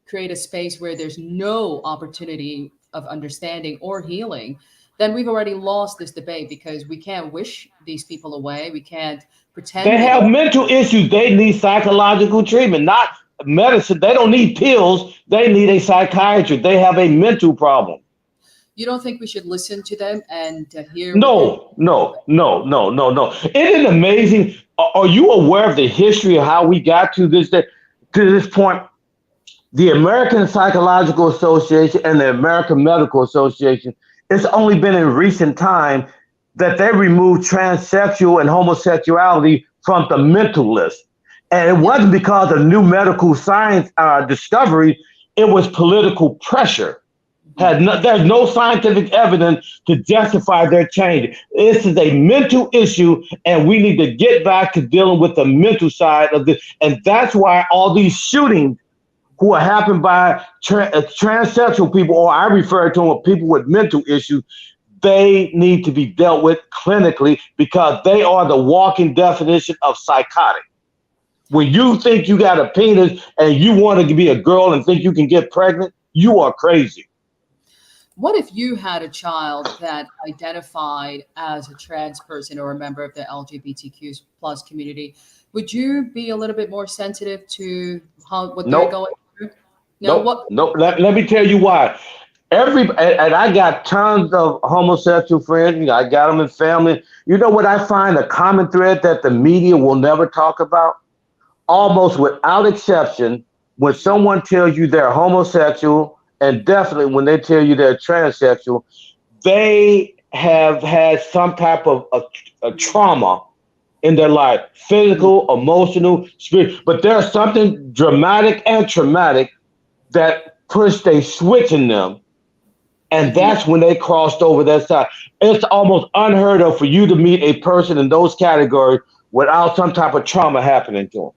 Speaker 1: create a space where there's no opportunity of understanding or healing, then we've already lost this debate, because we can't wish these people away. We can't pretend.
Speaker 11: They have mental issues. They need psychological treatment, not medicine. They don't need pills. They need a psychiatrist. They have a mental problem.
Speaker 1: You don't think we should listen to them and hear?
Speaker 11: No. Isn't it amazing? Are you aware of the history of how we got to this point? The American Psychological Association and the American Medical Association, it's only been in recent time that they removed transsexual and homosexuality from the mental list. And it wasn't because of new medical science discovery, it was political pressure. There's no scientific evidence to justify their change. This is a mental issue, and we need to get back to dealing with the mental side of this. And that's why all these shootings who are happening by transsexual people, or I refer to them as people with mental issues, they need to be dealt with clinically, because they are the walking definition of psychotic. When you think you got a penis and you want to be a girl and think you can get pregnant, you are crazy.
Speaker 1: What if you had a child that identified as a trans person or a member of the LGBTQ plus community? Would you be a little bit more sensitive to what they're going through? No.
Speaker 11: Let me tell you why. And I got tons of homosexual friends. I got them in family. You know what I find a common thread that the media will never talk about? Almost without exception, when someone tells you they're homosexual, and definitely when they tell you they're transsexual, they have had some type of a trauma in their life, physical, emotional, spiritual. But there's something dramatic and traumatic that pushed a switch in them. And that's when they crossed over that side. It's almost unheard of for you to meet a person in those categories without some type of trauma happening to them.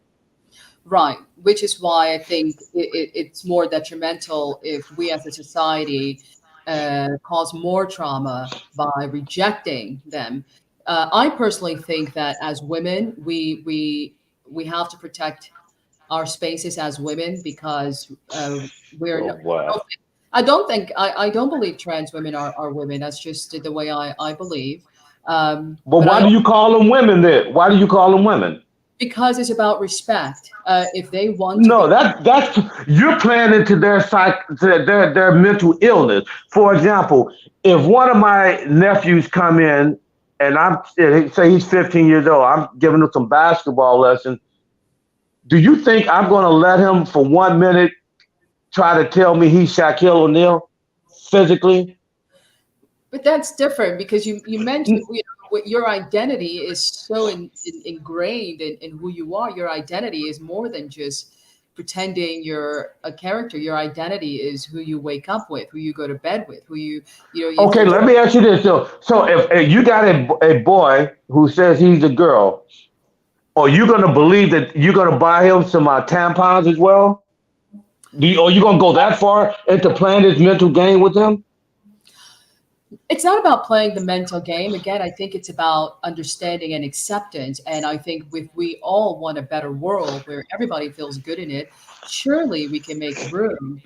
Speaker 1: Right, which is why I think it's more detrimental if we as a society cause more trauma by rejecting them. I personally think that as women, we have to protect our spaces as women because we're
Speaker 11: Oh,
Speaker 1: not.
Speaker 11: wow.
Speaker 1: I don't believe trans women are women. That's just the way I believe.
Speaker 11: But
Speaker 1: But
Speaker 11: why do you call them women then? Why do you call them women?
Speaker 1: because it's about respect. If they want to
Speaker 11: No,
Speaker 1: be,
Speaker 11: that's you're playing into their their mental illness. For example, if one of my nephews come in and I'm say he's 15 years old, I'm giving him some basketball lessons. Do you think I'm going to let him for 1 minute try to tell me he's Shaquille O'Neal physically?
Speaker 1: but that's different because you mentioned what your identity is so ingrained in who you are. Your identity is more than just pretending you're a character. Your identity is who you wake up with, who you go to bed with, who you
Speaker 11: Okay, let me ask you this. So if you got a boy who says he's a girl, are you going to believe that you're going to buy him some tampons as well? Are you going to go that far into playing this mental game with him?
Speaker 1: It's not about playing the mental game. Again, I think it's about understanding and acceptance. And I think if we all want a better world where everybody feels good in it, surely we can make room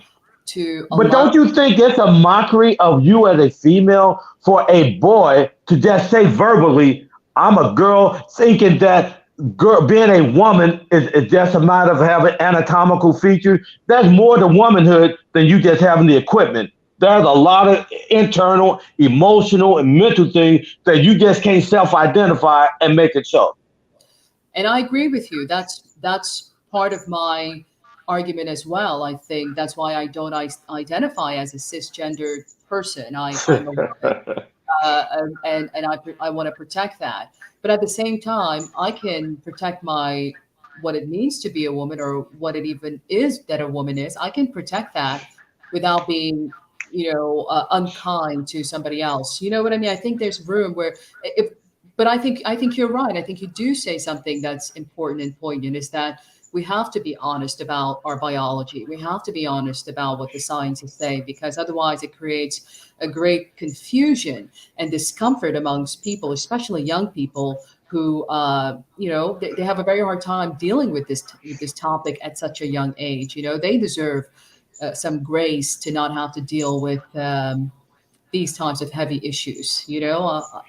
Speaker 1: to
Speaker 11: But
Speaker 1: allow.
Speaker 11: don't you think it's a mockery of you as a female for a boy to just say verbally, I'm a girl, thinking that being a woman is just a matter of having anatomical features? There's more to womanhood than you just having the equipment. There's a lot of internal, emotional, and mental things that you just can't self-identify and make it so.
Speaker 1: And I agree with you. That's part of my argument as well. I think that's why I don't identify as a cisgendered person. I'm a woman, and I want to protect that. But at the same time, I can protect what it means to be a woman or what it even is that a woman is. I can protect that without being unkind to somebody else. You know what I mean? I think there's room where but I think you're right. I think you do say something that's important and poignant, is that we have to be honest about our biology. We have to be honest about what the scientists say, because otherwise it creates a great confusion and discomfort amongst people, especially young people who, they have a very hard time dealing with this topic at such a young age. They deserve some grace to not have to deal with these types of heavy issues.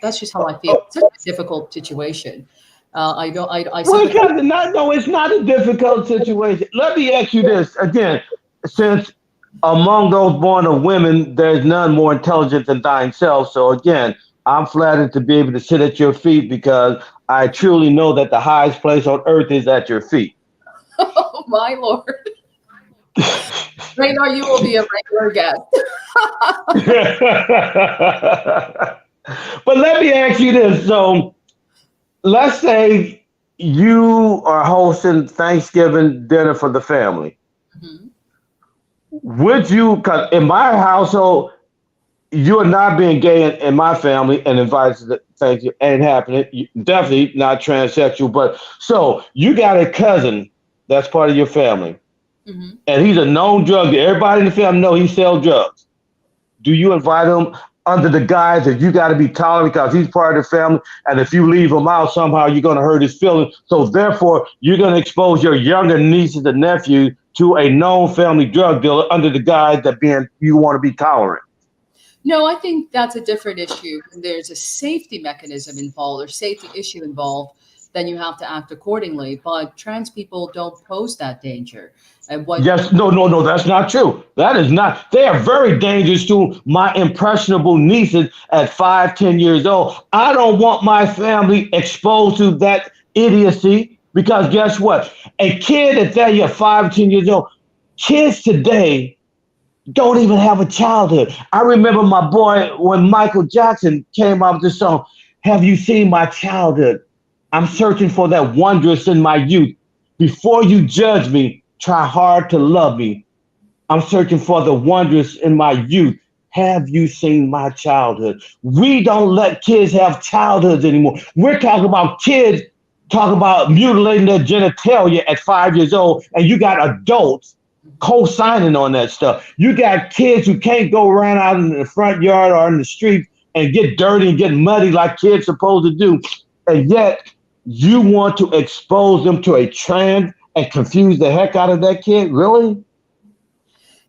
Speaker 1: That's just how I feel. It's such a difficult situation. I
Speaker 11: it's not a difficult situation. Let me ask you this again, since among those born of women, there's none more intelligent than thine self. So again, I'm flattered to be able to sit at your feet because I truly know that the highest place on earth is at your feet.
Speaker 1: Oh my Lord. Radar, you will be a regular guest.
Speaker 11: But let me ask you this. So let's say you are hosting Thanksgiving dinner for the family. Mm-hmm. Would you, because in my household, you're not being gay in my family and invited to Thanksgiving ain't happening. Definitely not transsexual. But so you got a cousin that's part of your family. Mm-hmm. And he's a known drug dealer. Everybody in the family knows he sells drugs. Do you invite him under the guise that you got to be tolerant because he's part of the family, and if you leave him out, somehow you're going to hurt his feelings? So therefore, you're going to expose your younger nieces and nephews to a known family drug dealer under the guise that you want to be tolerant.
Speaker 1: No, I think that's a different issue. When there's a safety mechanism involved or safety issue involved, then you have to act accordingly. But trans people don't pose that danger. And
Speaker 11: No, that's not true. That is not. They are very dangerous to my impressionable nieces at 5, 10 years old. I don't want my family exposed to that idiocy because guess what? A kid at that you're 5, 10 years old, kids today don't even have a childhood. I remember my boy when Michael Jackson came out with this song, "Have you seen my childhood? I'm searching for that wondrous in my youth. Before you judge me, try hard to love me. I'm searching for the wondrous in my youth. have you seen my childhood? We don't let kids have childhoods anymore. We're talking about kids talking about mutilating their genitalia at 5 years old, and you got adults co-signing on that stuff. You got kids who can't go around out in the front yard or in the street and get dirty and get muddy like kids supposed to do. And yet you want to expose them to a trend and confuse the heck out of that kid? Really?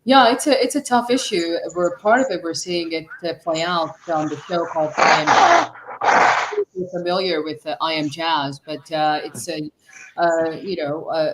Speaker 1: Yeah, it's a tough issue. We're part of it. We're seeing it play out on the show called I Am. You're familiar with I Am Jazz, but it's a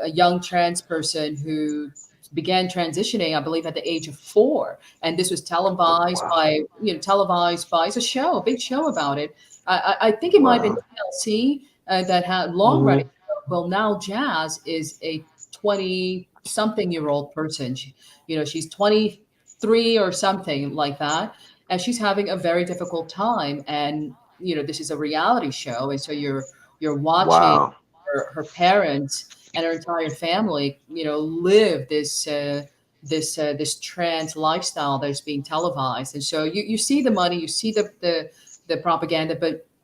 Speaker 1: young trans person who began transitioning, I believe, at the age of 4, and this was televised by it's a show, a big show about it. I think it might have been TLC that had long running. Well, now Jazz is a 20-something-year-old person. She's 23 or something like that, and she's having a very difficult time. And this is a reality show, and so you're watching her parents and her entire family, live this trans lifestyle that's being televised. And so you see the money, you see the propaganda,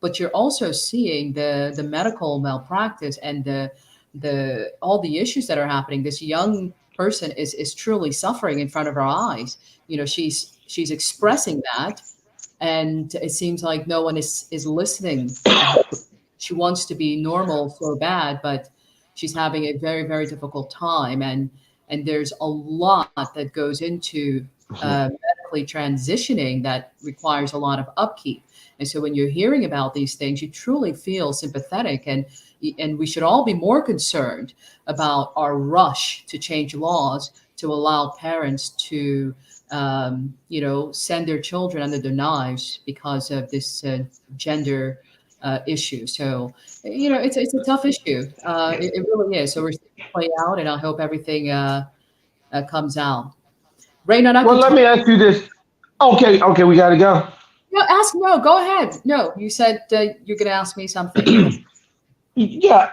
Speaker 1: but you're also seeing the medical malpractice and the all the issues that are happening. This young person is truly suffering in front of our eyes. She's expressing that, and it seems like no one is listening. She wants to be normal so bad, but she's having a very, very difficult time. And there's a lot that goes into medically transitioning that requires a lot of upkeep. And so when you're hearing about these things, you truly feel sympathetic, and we should all be more concerned about our rush to change laws to allow parents to send their children under their knives because of this gender issue. So it's a tough issue. It really is. So we're seeing it play out, and I hope everything comes out. Raymond,
Speaker 11: let me ask you this. Okay, we gotta go.
Speaker 1: No, go ahead. No, you said you're going to ask me something.
Speaker 11: Yeah.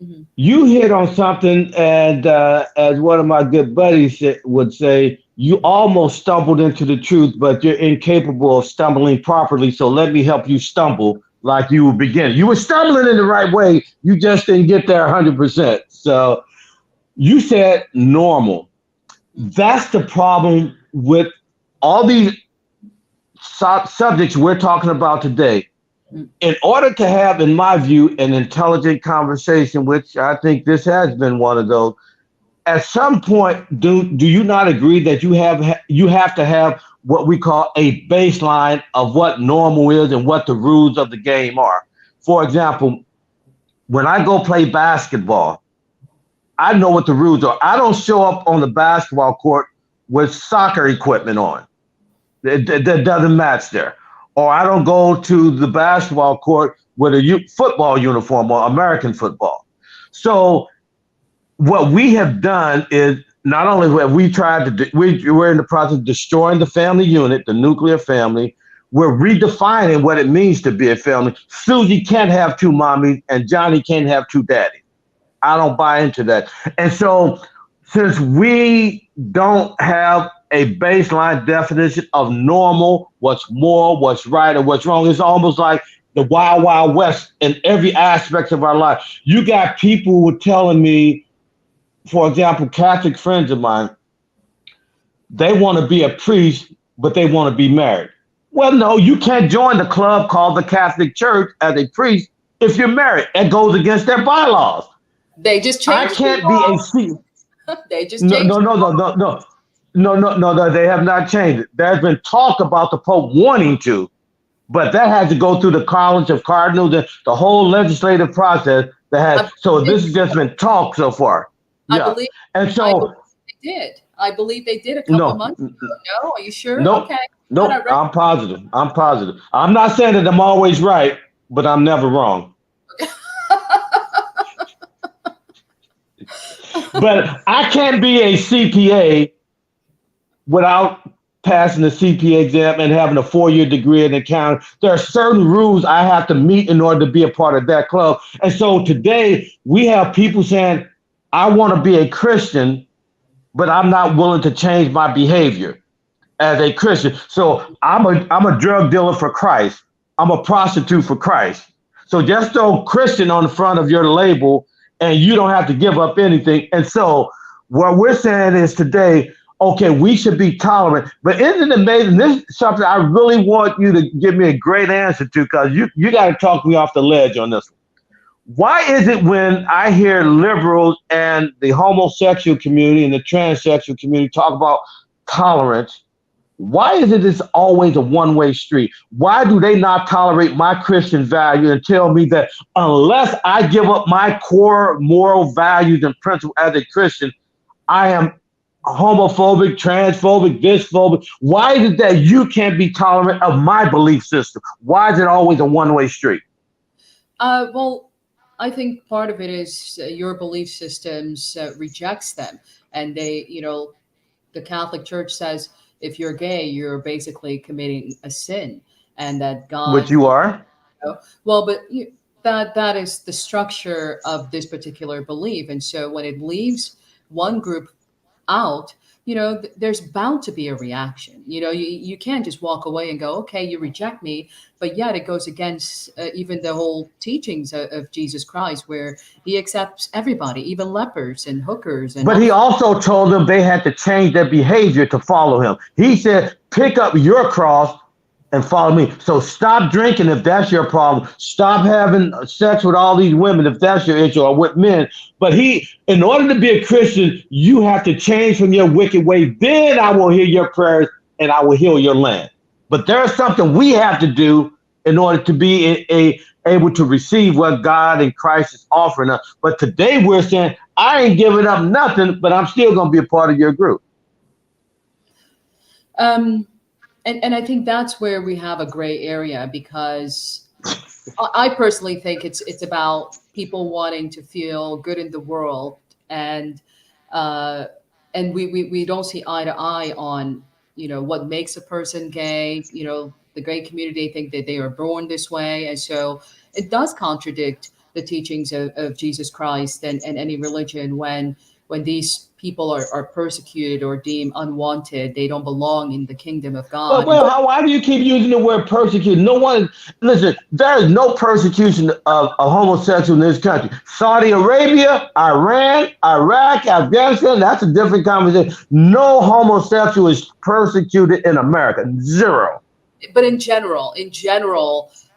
Speaker 11: Mm-hmm. You hit on something, and as one of my good buddies would say, you almost stumbled into the truth, but you're incapable of stumbling properly. So let me help you stumble like you were beginning. You were stumbling in the right way. You just didn't get there 100%. So you said normal. That's the problem with all these subjects we're talking about today. In order to have, in my view, an intelligent conversation, which I think this has been one of those, at some point, do you not agree that you have to have what we call a baseline of what normal is and what the rules of the game are? For example, when I go play basketball, I know what the rules are. I don't show up on the basketball court with soccer equipment on. That doesn't match there. Or I don't go to the basketball court with a football uniform or American football. So what we have done is not only have we tried to, we're in the process of destroying the family unit, the nuclear family. We're redefining what it means to be a family. Susie can't have 2 mommies and Johnny can't have 2 daddies. I don't buy into that. And so since we don't have a baseline definition of normal, what's moral, what's right, and what's wrong, it's almost like the wild, wild west in every aspect of our life. You got people who are telling me, for example, Catholic friends of mine, they want to be a priest, but they want to be married. Well, no, you can't join the club called the Catholic Church as a priest if you're married. It goes against their bylaws.
Speaker 1: They just changed.
Speaker 11: I can't be a priest.
Speaker 1: They just changed.
Speaker 11: No, they have not changed it. There's been talk about the Pope wanting to, but that had to go through the College of Cardinals, the whole legislative process that has. So this has just been talk so far. Yeah.
Speaker 1: I believe they did. I believe they did a couple months ago. No, are you sure?
Speaker 11: Nope.
Speaker 1: Okay.
Speaker 11: Nope. I'm positive. I'm not saying that I'm always right, but I'm never wrong. But I can't be a CPA without passing the CPA exam and having a 4-year degree in accounting. There are certain rules I have to meet in order to be a part of that club. And so today we have people saying, I want to be a Christian, but I'm not willing to change my behavior. as a Christian. So I'm a drug dealer for Christ. I'm a prostitute for Christ. So just throw Christian on the front of your label and you don't have to give up anything. And so what we're saying is today, okay, we should be tolerant. But isn't it amazing? This is something I really want you to give me a great answer to, because you got to talk me off the ledge on this one. Why is it when I hear liberals and the homosexual community and the transsexual community talk about tolerance, why is it it's always a one-way street? Why do they not tolerate my Christian value and tell me that unless I give up my core moral values and principles as a Christian, I am homophobic, transphobic, dysphobic? Why is it that you can't be tolerant of my belief system? Why is it always a one-way street?
Speaker 1: Well, I think part of it is your belief systems rejects them. And they, the Catholic Church says, if you're gay, you're basically committing a sin, and that God.
Speaker 11: Which you are.
Speaker 1: Well, but that is the structure of this particular belief, and so when it leaves one group out, there's bound to be a reaction. You can't just walk away and go, okay, you reject me, but yet it goes against even the whole teachings of Jesus Christ, where he accepts everybody, even lepers and hookers.
Speaker 11: But he also told them they had to change their behavior to follow him. He said, pick up your cross and follow me. So stop drinking if that's your problem. Stop having sex with all these women if that's your issue, or with men. But in order to be a Christian, you have to change from your wicked ways. Then I will hear your prayers and I will heal your land. But there's something we have to do in order to be able to receive what God and Christ is offering us. But today we're saying, I ain't giving up nothing, but I'm still going to be a part of your group.
Speaker 1: And I think that's where we have a gray area, because I personally think it's about people wanting to feel good in the world, and we don't see eye to eye on what makes a person gay. The gay community think that they are born this way, and so it does contradict the teachings of Jesus Christ and any religion when these people are persecuted or deemed unwanted. They don't belong in the kingdom of God.
Speaker 11: Well, why do you keep using the word persecuted? Listen, there is no persecution of homosexuals in this country. Saudi Arabia, Iran, Iraq, Afghanistan, that's a different conversation. No homosexual is persecuted in America. Zero.
Speaker 1: But in general,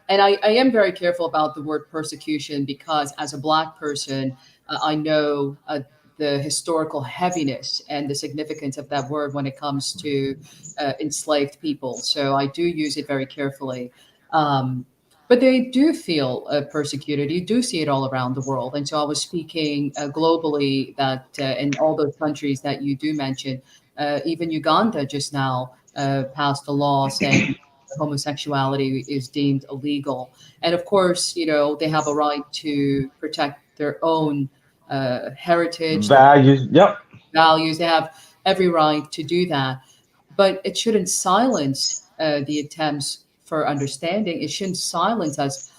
Speaker 1: and I am very careful about the word persecution, because as a Black person, I know the historical heaviness and the significance of that word when it comes to enslaved people. So I do use it very carefully. But they do feel persecuted. You do see it all around the world. And so I was speaking globally, that in all those countries that you do mention, even Uganda just now passed a law saying homosexuality is deemed illegal. And of course, they have a right to protect their own heritage,
Speaker 11: values. Yep.
Speaker 1: Values. They have every right to do that, but it shouldn't silence the attempts for understanding. It shouldn't silence us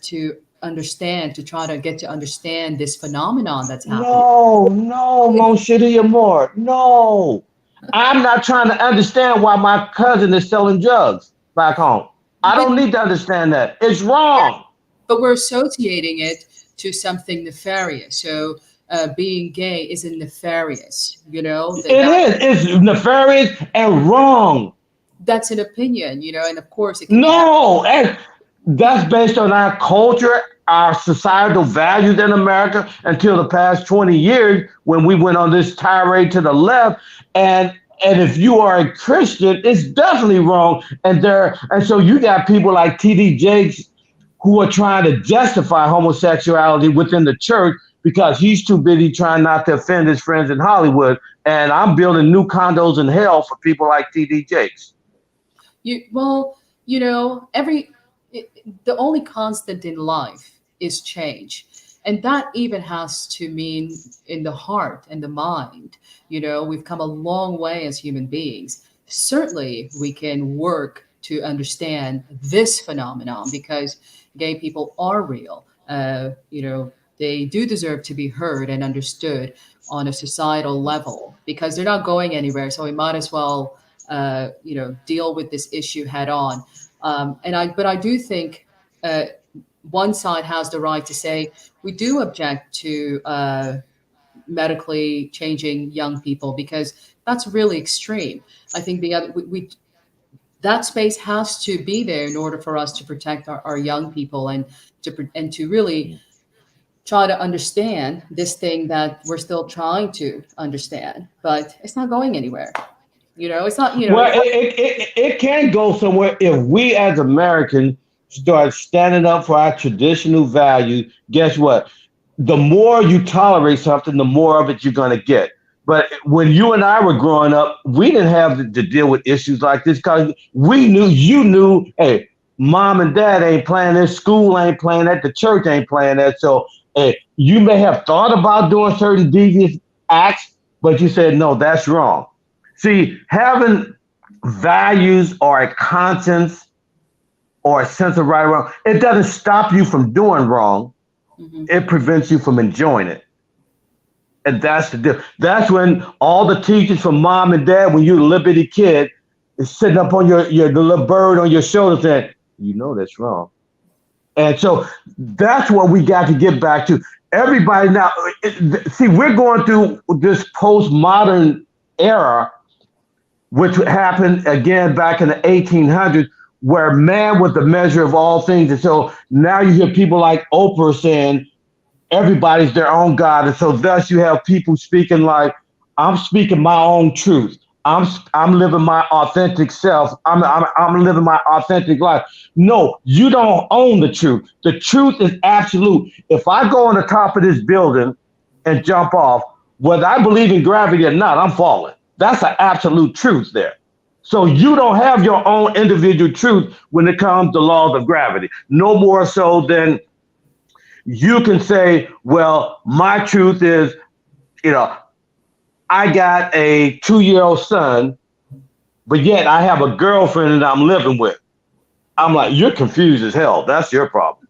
Speaker 1: to understand, to try to get to understand this phenomenon that's happening.
Speaker 11: No, mon chéri amour. No, I'm not trying to understand why my cousin is selling drugs back home. I don't need to understand that. It's wrong.
Speaker 1: But we're associating it to something nefarious. So being gay isn't nefarious,
Speaker 11: It is. It's nefarious and wrong.
Speaker 1: That's an opinion, and of course it can
Speaker 11: and that's based on our culture, our societal values in America until the past 20 years when we went on this tirade to the left. And if you are a Christian, it's definitely wrong. And so you got people like T.D. Jakes who are trying to justify homosexuality within the church because he's too busy trying not to offend his friends in Hollywood. And I'm building new condos in hell for people like T.D. Jakes.
Speaker 1: The only constant in life is change. And that even has to mean in the heart and the mind. We've come a long way as human beings. Certainly we can work to understand this phenomenon, because gay people are real. They do deserve to be heard and understood on a societal level, because they're not going anywhere. So we might as well deal with this issue head on. But I do think one side has the right to say we do object to medically changing young people, because that's really extreme. I think the other that space has to be there in order for us to protect our young people, and to really try to understand this thing that we're still trying to understand, but it's not going anywhere. It's not.
Speaker 11: Well, it can go somewhere if we as Americans start standing up for our traditional values. Guess what? The more you tolerate something, the more of it you're going to get. But when you and I were growing up, we didn't have to deal with issues like this, because you knew, hey, mom and dad ain't playing this, school ain't playing that, the church ain't playing that. So hey, you may have thought about doing certain devious acts, but you said, no, that's wrong. See, having values or a conscience or a sense of right or wrong, it doesn't stop you from doing wrong. Mm-hmm. It prevents you from enjoying it. And that's the difference. That's when all the teachers from mom and dad, when you're a little bitty kid, is sitting up on your little bird on your shoulder saying, that's wrong. And so that's what we got to get back to. Everybody now, see, we're going through this postmodern era, which happened again back in the 1800s, where man was the measure of all things. And so now you hear people like Oprah saying everybody's their own God. And so thus you have people speaking like, I'm speaking my own truth. I'm living my authentic self. I'm living my authentic life. No, you don't own the truth. The truth is absolute. If I go on the top of this building and jump off, whether I believe in gravity or not, I'm falling. That's an absolute truth there. So you don't have your own individual truth when it comes to laws of gravity. No more so than you can say, well, my truth is, I got a 2-year-old son, but yet I have a girlfriend that I'm living with. I'm like, you're confused as hell. That's your problem.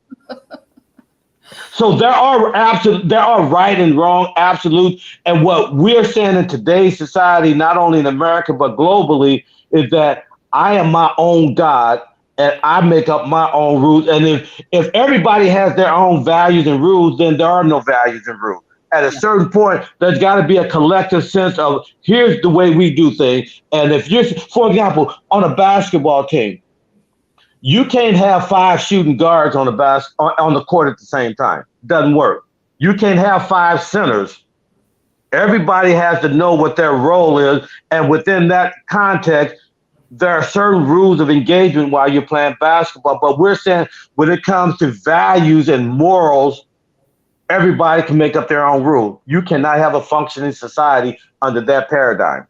Speaker 11: So there are right and wrong absolutes. And what we're saying in today's society, not only in America, but globally, is that I am my own God and I make up my own rules. And if everybody has their own values and rules, then there are no values and rules. At a certain point, there's got to be a collective sense of here's the way we do things. And if you're, for example, on a basketball team, you can't have 5 shooting guards on the court at the same time. Doesn't work. You can't have 5 centers. Everybody has to know what their role is. And within that context, there are certain rules of engagement while you're playing basketball. But we're saying when it comes to values and morals, everybody can make up their own rule. You cannot have a functioning society under that paradigm.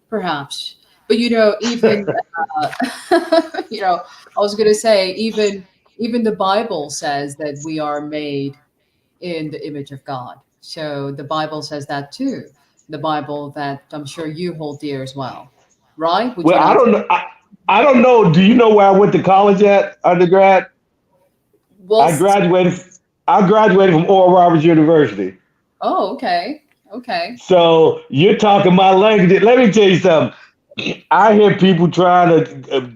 Speaker 1: Perhaps. But, even, I was going to say, even the Bible says that we are made in the image of God. So the Bible says that too. The Bible that I'm sure you hold dear as well, right?
Speaker 11: I don't know. I don't know. Do you know where I went to college at undergrad? Well, I graduated from Oral Roberts University.
Speaker 1: Oh, okay. Okay.
Speaker 11: So you're talking my language. Let me tell you something. I hear people trying to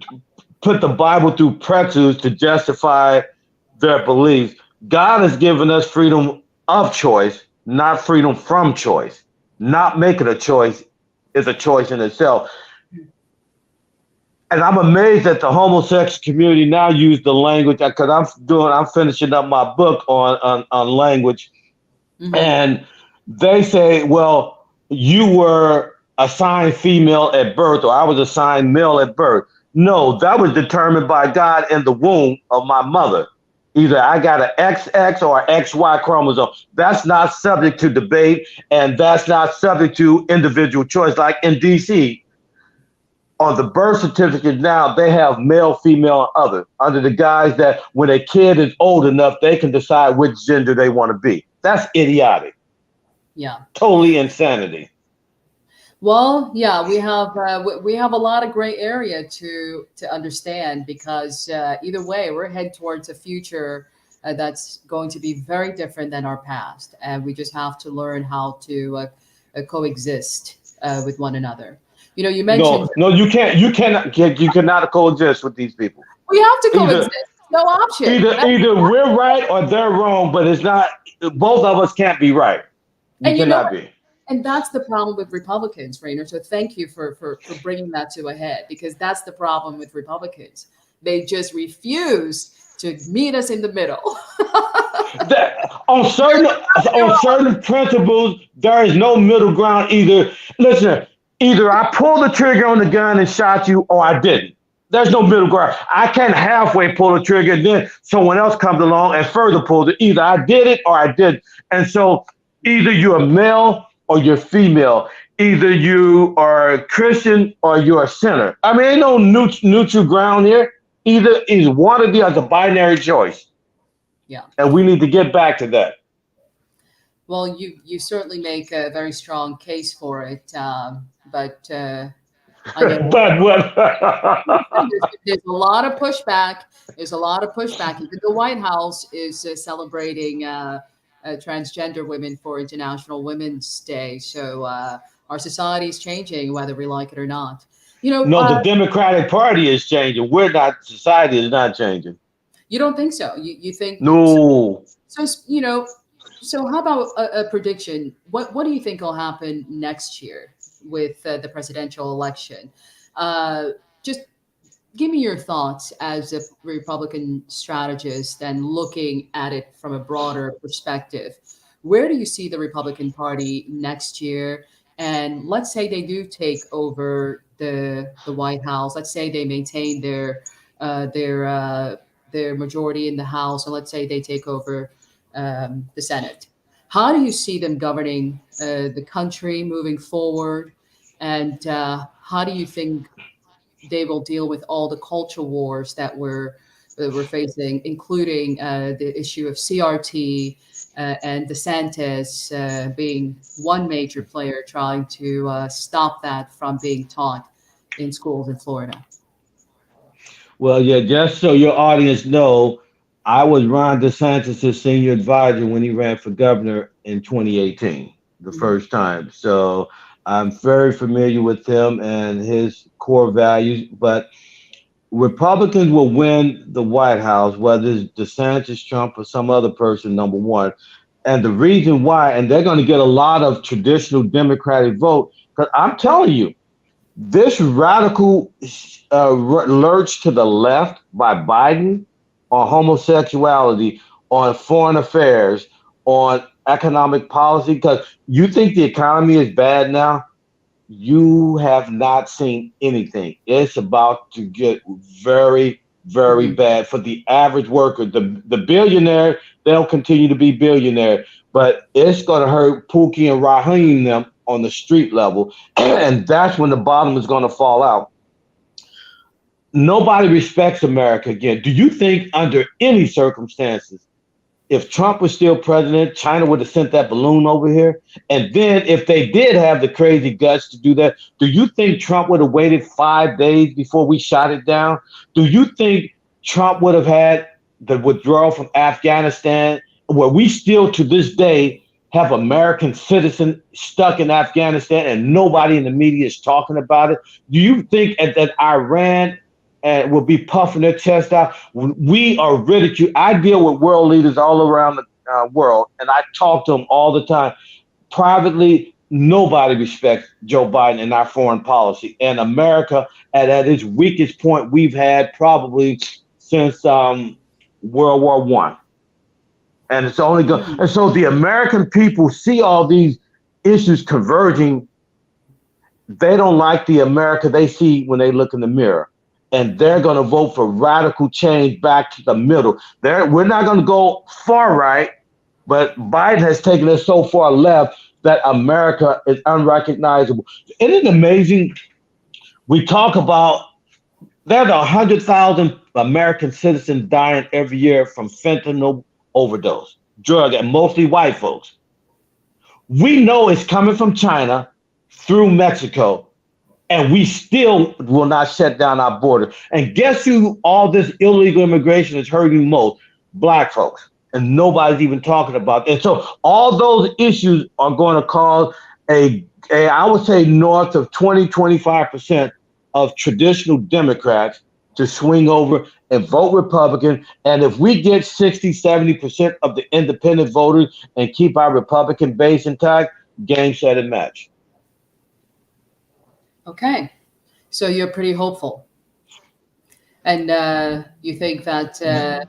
Speaker 11: put the Bible through pretzels to justify their beliefs. God has given us freedom of choice, not freedom from choice. Not making a choice is a choice in itself. And I'm amazed that the homosexual community now use the language, because I'm finishing up my book on language. Mm-hmm. And they say, well, you were assigned female at birth, or I was assigned male at birth. No, that was determined by God in the womb of my mother. Either I got an XX or XY chromosome. That's not subject to debate, and that's not subject to individual choice. Like in DC, on the birth certificate now, they have male, female, and other, under the guise that when a kid is old enough, they can decide which gender they want to be. That's idiotic.
Speaker 1: Yeah.
Speaker 11: Totally insanity.
Speaker 1: Well, yeah, we have a lot of gray area to understand, because either way, we're headed towards a future that's going to be very different than our past, and we just have to learn how to coexist with one another. You know, you mentioned
Speaker 11: you cannot coexist with these people.
Speaker 1: we have to coexist. No option.
Speaker 11: Either we're right or they're wrong, but it's not. Both of us can't be right. We cannot be.
Speaker 1: And that's the problem with Republicans, Rainer. So thank you for bringing that to a head, because that's the problem with Republicans. They just refuse to meet us in the middle.
Speaker 11: On certain principles, there is no middle ground. Either I pulled the trigger on the gun and shot you, or I didn't. There's no middle ground. I can't halfway pull the trigger and then someone else comes along and further pulls it. Either I did it or I didn't. And so either you're male or you're female. Either you are a Christian or you're a sinner. I mean, ain't no neutral ground here. Either is one of the other, binary choice.
Speaker 1: Yeah.
Speaker 11: And we need to get back to that.
Speaker 1: Well, you certainly make a very strong case for it, but
Speaker 11: but what?
Speaker 1: there's a lot of pushback. There's a lot of pushback. Even the White House is celebrating transgender women for International Women's Day. So our society is changing, whether we like it or not. You know,
Speaker 11: no, the Democratic Party is changing. We're not. Society is not changing.
Speaker 1: You don't think so? You think
Speaker 11: no?
Speaker 1: So you know. So how about a prediction? What do you think will happen next year with the presidential election? Just give me your thoughts as a Republican strategist and looking at it from a broader perspective. Where do you see the Republican Party next year? And let's say they do take over the White House. Let's say they maintain their majority in the House, and let's say they take over the Senate. How do you see them governing the country moving forward? And how do you think they will deal with all the culture wars that we're facing, including the issue of CRT and DeSantis being one major player trying to stop that from being taught in schools in Florida?
Speaker 11: Well, yeah, just so your audience know, I was Ron DeSantis' senior advisor when he ran for governor in 2018, the first time. So I'm very familiar with him and his core values. But Republicans will win the White House, whether it's DeSantis, Trump, or some other person, number one. And the reason why, and they're going to get a lot of traditional Democratic vote, because I'm telling you, this radical lurch to the left by Biden on homosexuality, on foreign affairs, on economic policy, because you think the economy is bad now, you have not seen anything. It's about to get very, very bad for the average worker. The billionaire, they'll continue to be billionaire, but it's going to hurt Pookie and Raheem them on the street level, and that's when the bottom is going to fall out. Nobody respects America again. Do you think under any circumstances, if Trump was still president, China would have sent that balloon over here? And then if they did have the crazy guts to do that, do you think Trump would have waited 5 days before we shot it down? Do you think Trump would have had the withdrawal from Afghanistan, where we still to this day have American citizens stuck in Afghanistan and nobody in the media is talking about it? Do you think that Iran will be puffing their chest out? We are ridiculed. I deal with world leaders all around the world, and I talk to them all the time. Privately, nobody respects Joe Biden and our foreign policy. And America, at its weakest point, we've had probably since World War I. And it's only going. And so the American people see all these issues converging. They don't like the America they see when they look in the mirror. And they're going to vote for radical change back to the middle. We're not going to go far right, but Biden has taken us so far left that America is unrecognizable. Isn't it amazing? We talk about there's 100,000 American citizens dying every year from fentanyl overdose, drug, and mostly white folks. We know it's coming from China through Mexico, and we still will not shut down our border. And guess who all this illegal immigration is hurting most? Black folks. And nobody's even talking about it. And so all those issues are going to cause a I would say north of 25% of traditional Democrats to swing over and vote Republican. And if we get 60-70% of the independent voters and keep our Republican base intact, game, set, and match.
Speaker 1: Okay. So you're pretty hopeful. And you think that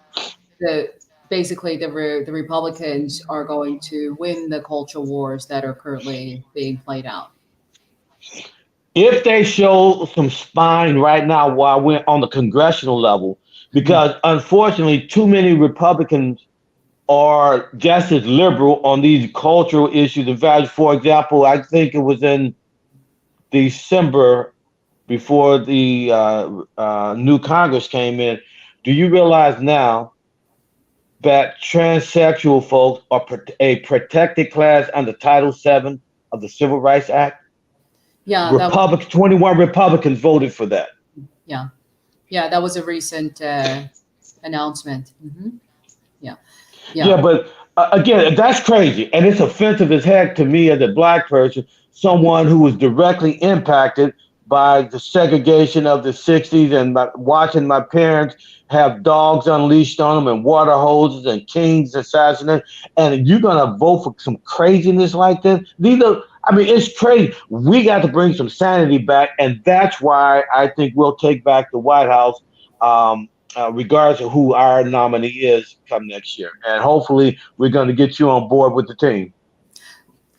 Speaker 1: basically the Republicans are going to win the culture wars that are currently being played out?
Speaker 11: If they show some spine right now while we're on the congressional level, because unfortunately too many Republicans are just as liberal on these cultural issues and values. For example, I think it was in December before the new Congress came in. Do you realize now that transsexual folks are a protected class under Title VII of the Civil Rights Act?
Speaker 1: Yeah,
Speaker 11: 21 Republicans voted for that.
Speaker 1: Yeah, that was a recent announcement.
Speaker 11: Yeah, but again, that's crazy, and it's offensive as heck to me as a Black person, someone who was directly impacted by the segregation of the 60s and watching my parents have dogs unleashed on them and water hoses and kings assassinated. And you're going to vote for some craziness like this? It's crazy. We got to bring some sanity back. And that's why I think we'll take back the White House, regardless of who our nominee is come next year. And hopefully we're going to get you on board with the team.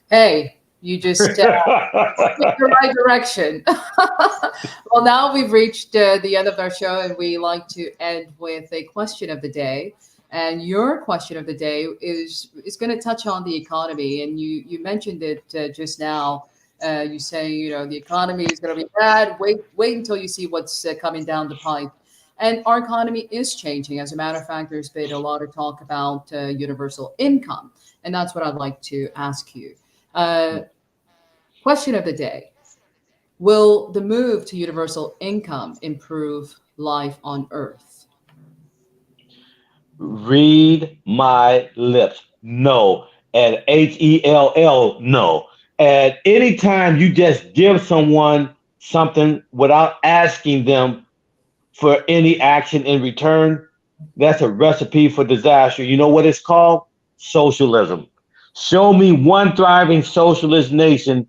Speaker 1: Hey, you just went the right direction. Well, now we've reached the end of our show, and we like to end with a question of the day. And your question of the day is going to touch on the economy. And you mentioned it just now. You say, the economy is going to be bad. Wait until you see what's coming down the pipe. And our economy is changing. As a matter of fact, there's been a lot of talk about universal income. And that's what I'd like to ask you. Question of the day. Will the move to universal income improve life on Earth?
Speaker 11: Read my lips. No. And HELL, no. And anytime you just give someone something without asking them for any action in return, that's a recipe for disaster. You know what it's called? Socialism. Show me one thriving socialist nation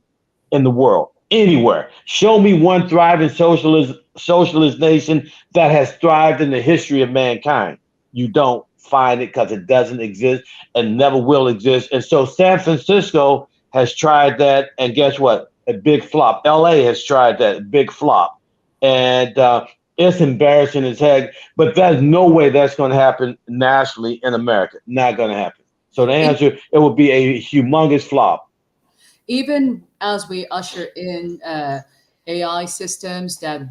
Speaker 11: in the world, anywhere. Show me one thriving socialist nation that has thrived in the history of mankind. You don't find it because it doesn't exist and never will exist. And so San Francisco has tried that, and guess what? A big flop. LA has tried that, big flop. And it's embarrassing as heck, but there's no way that's going to happen nationally in America. Not going to happen. So the answer, it will be a humongous flop.
Speaker 1: Even as we usher in AI systems that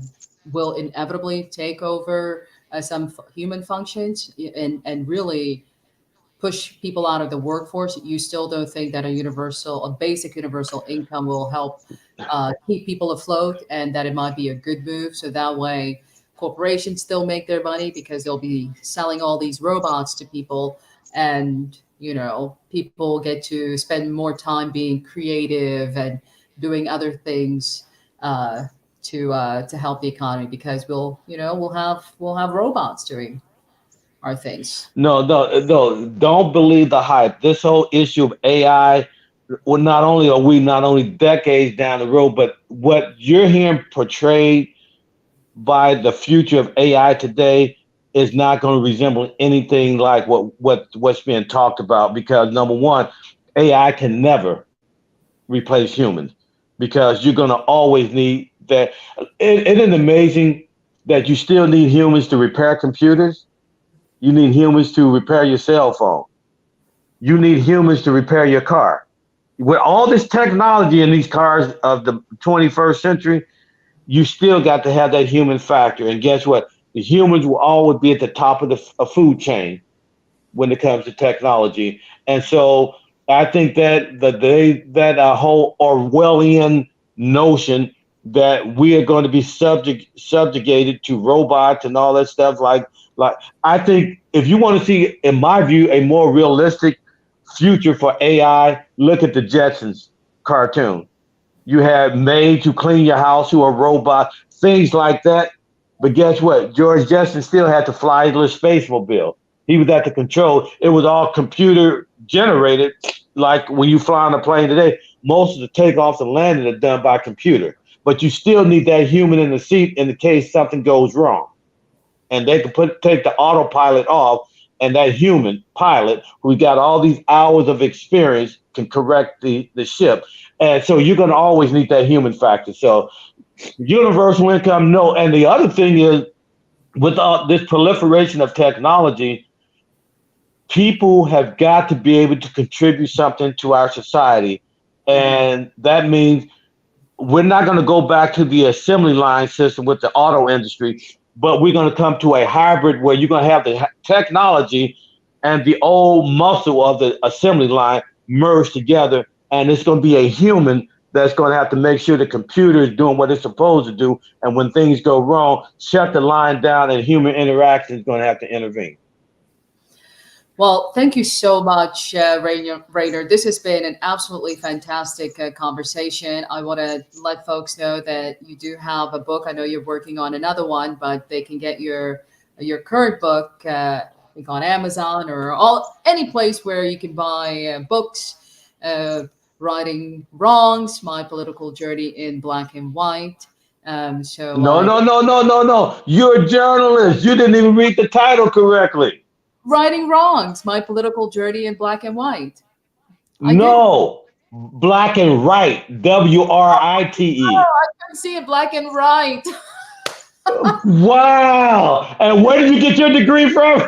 Speaker 1: will inevitably take over some human functions and really push people out of the workforce, you still don't think that a basic universal income will help keep people afloat, and that it might be a good move. So that way corporations still make their money because they'll be selling all these robots to people, and people get to spend more time being creative and doing other things to help the economy, because we'll have robots doing our things.
Speaker 11: No, don't believe the hype. This whole issue of AI, well, not only decades down the road, but what you're hearing portrayed by the future of AI today is not going to resemble anything like what's being talked about, because number one, AI can never replace humans, because you're going to always need that. Isn't it amazing that you still need humans to repair computers? You need humans to repair your cell phone. You need humans to repair your car. With all this technology in these cars of the 21st century, you still got to have that human factor. And guess what? The humans will always be at the top of the food chain when it comes to technology. And so I think that that whole Orwellian notion that we are going to be subjugated to robots and all that stuff, like I think if you want to see, in my view, a more realistic future for AI, look at the Jetsons cartoon. You had maids who clean your house who are robots, things like that. But guess what? George Jetson still had to fly the spacemobile. He was at the control. It was all computer generated. Like when you fly on a plane today, most of the takeoffs and landing are done by computer. But you still need that human in the seat in the case something goes wrong. And they can take the autopilot off, and that human pilot who's got all these hours of experience can correct the ship. And so you're going to always need that human factor. So universal income, no. And the other thing is, with this proliferation of technology, people have got to be able to contribute something to our society. And that means we're not going to go back to the assembly line system with the auto industry, but we're going to come to a hybrid where you're going to have the technology and the old muscle of the assembly line merged together. And it's going to be a human that's going to have to make sure the computer is doing what it's supposed to do. And when things go wrong, shut the line down, and human interaction is going to have to intervene.
Speaker 1: Well, thank you so much, Rainer. This has been an absolutely fantastic conversation. I want to let folks know that you do have a book. I know you're working on another one, but they can get your current book on Amazon or any place where you can buy books. Righting Wrongs, My Political Journey in Black and White.
Speaker 11: No. You're a journalist. You didn't even read the title correctly.
Speaker 1: Righting Wrongs, My Political Journey in Black and White.
Speaker 11: Black and Right, WRITE.
Speaker 1: Oh, I couldn't see it, Black and Right.
Speaker 11: Wow. And where did you get your degree from?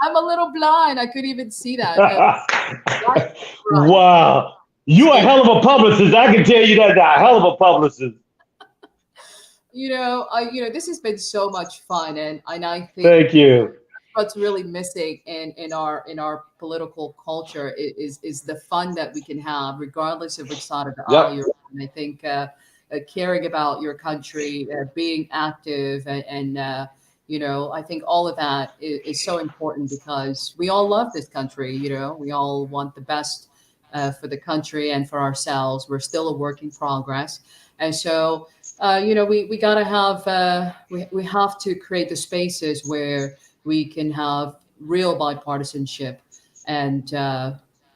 Speaker 1: I'm a little blind. I couldn't even see that.
Speaker 11: Right. Wow. You a hell of a publicist. I can tell you that. A hell of a publicist.
Speaker 1: This has been so much fun, and I think
Speaker 11: thank you.
Speaker 1: What's really missing in our political culture is the fun that we can have, regardless of which side of the aisle you're on. I think caring about your country, being active, and I think all of that is so important because we all love this country. We all want the best for the country and for ourselves. We're still a work in progress, and so. We gotta have we have to create the spaces where we can have real bipartisanship and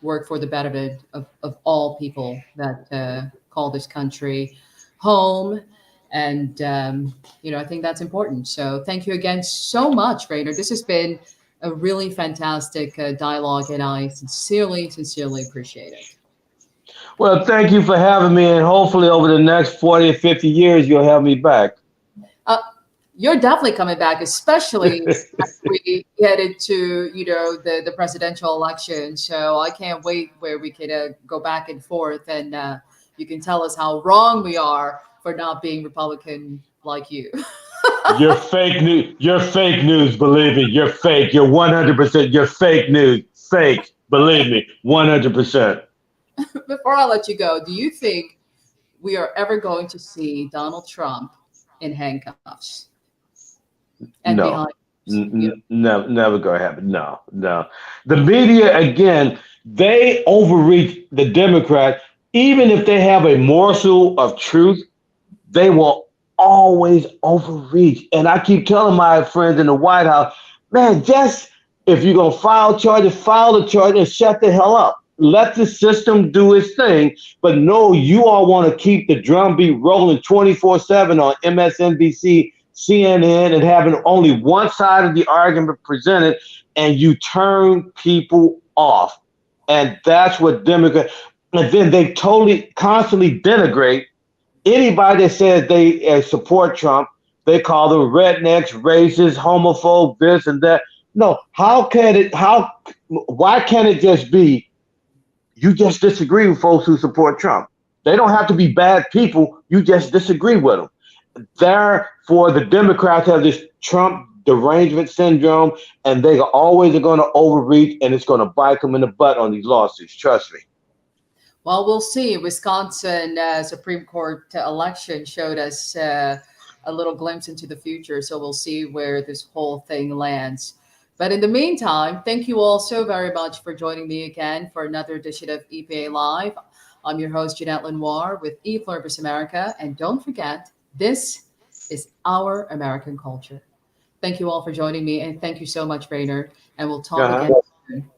Speaker 1: work for the betterment of all people that call this country home. And I think that's important. So thank you again so much, Rainer. This has been a really fantastic dialogue, and I sincerely appreciate it.
Speaker 11: Well, thank you for having me, and hopefully over the next 40 or 50 years, you'll have me back.
Speaker 1: You're definitely coming back, especially as we get into, the presidential election. So I can't wait where we can go back and forth, and you can tell us how wrong we are for not being Republican like you.
Speaker 11: You're fake news. You're fake news. Believe me, you're fake. You're 100%. You're fake news. Fake. Believe me, 100%.
Speaker 1: Before I let you go, do you think we are ever going to see Donald Trump in handcuffs? And
Speaker 11: no, never going to happen. No. The media, again, they overreach the Democrats. Even if they have a morsel of truth, they will always overreach. And I keep telling my friends in the White House, man, just if you're going to file charges, file the charge and shut the hell up. Let the system do its thing. But no, you all want to keep the drumbeat rolling 24/7 on MSNBC, CNN, and having only one side of the argument presented, and you turn people off. And that's what Democrats, and then they constantly denigrate anybody that says they support Trump. They call them rednecks, racist, homophobe, this and that. No, why can't it just be you just disagree with folks who support Trump? They don't have to be bad people. You just disagree with them. Therefore, the Democrats have this Trump derangement syndrome, and they always are going to overreach, and it's going to bite them in the butt on these lawsuits. Trust me.
Speaker 1: Well, we'll see. Wisconsin Supreme Court election showed us a little glimpse into the future, so we'll see where this whole thing lands. But in the meantime, thank you all so very much for joining me again for another edition of EPA Live. I'm your host, Jeanette Lenoir with ePluribusAmerica. And don't forget, this is our American culture. Thank you all for joining me. And thank you so much, Rainer. And we'll talk again soon.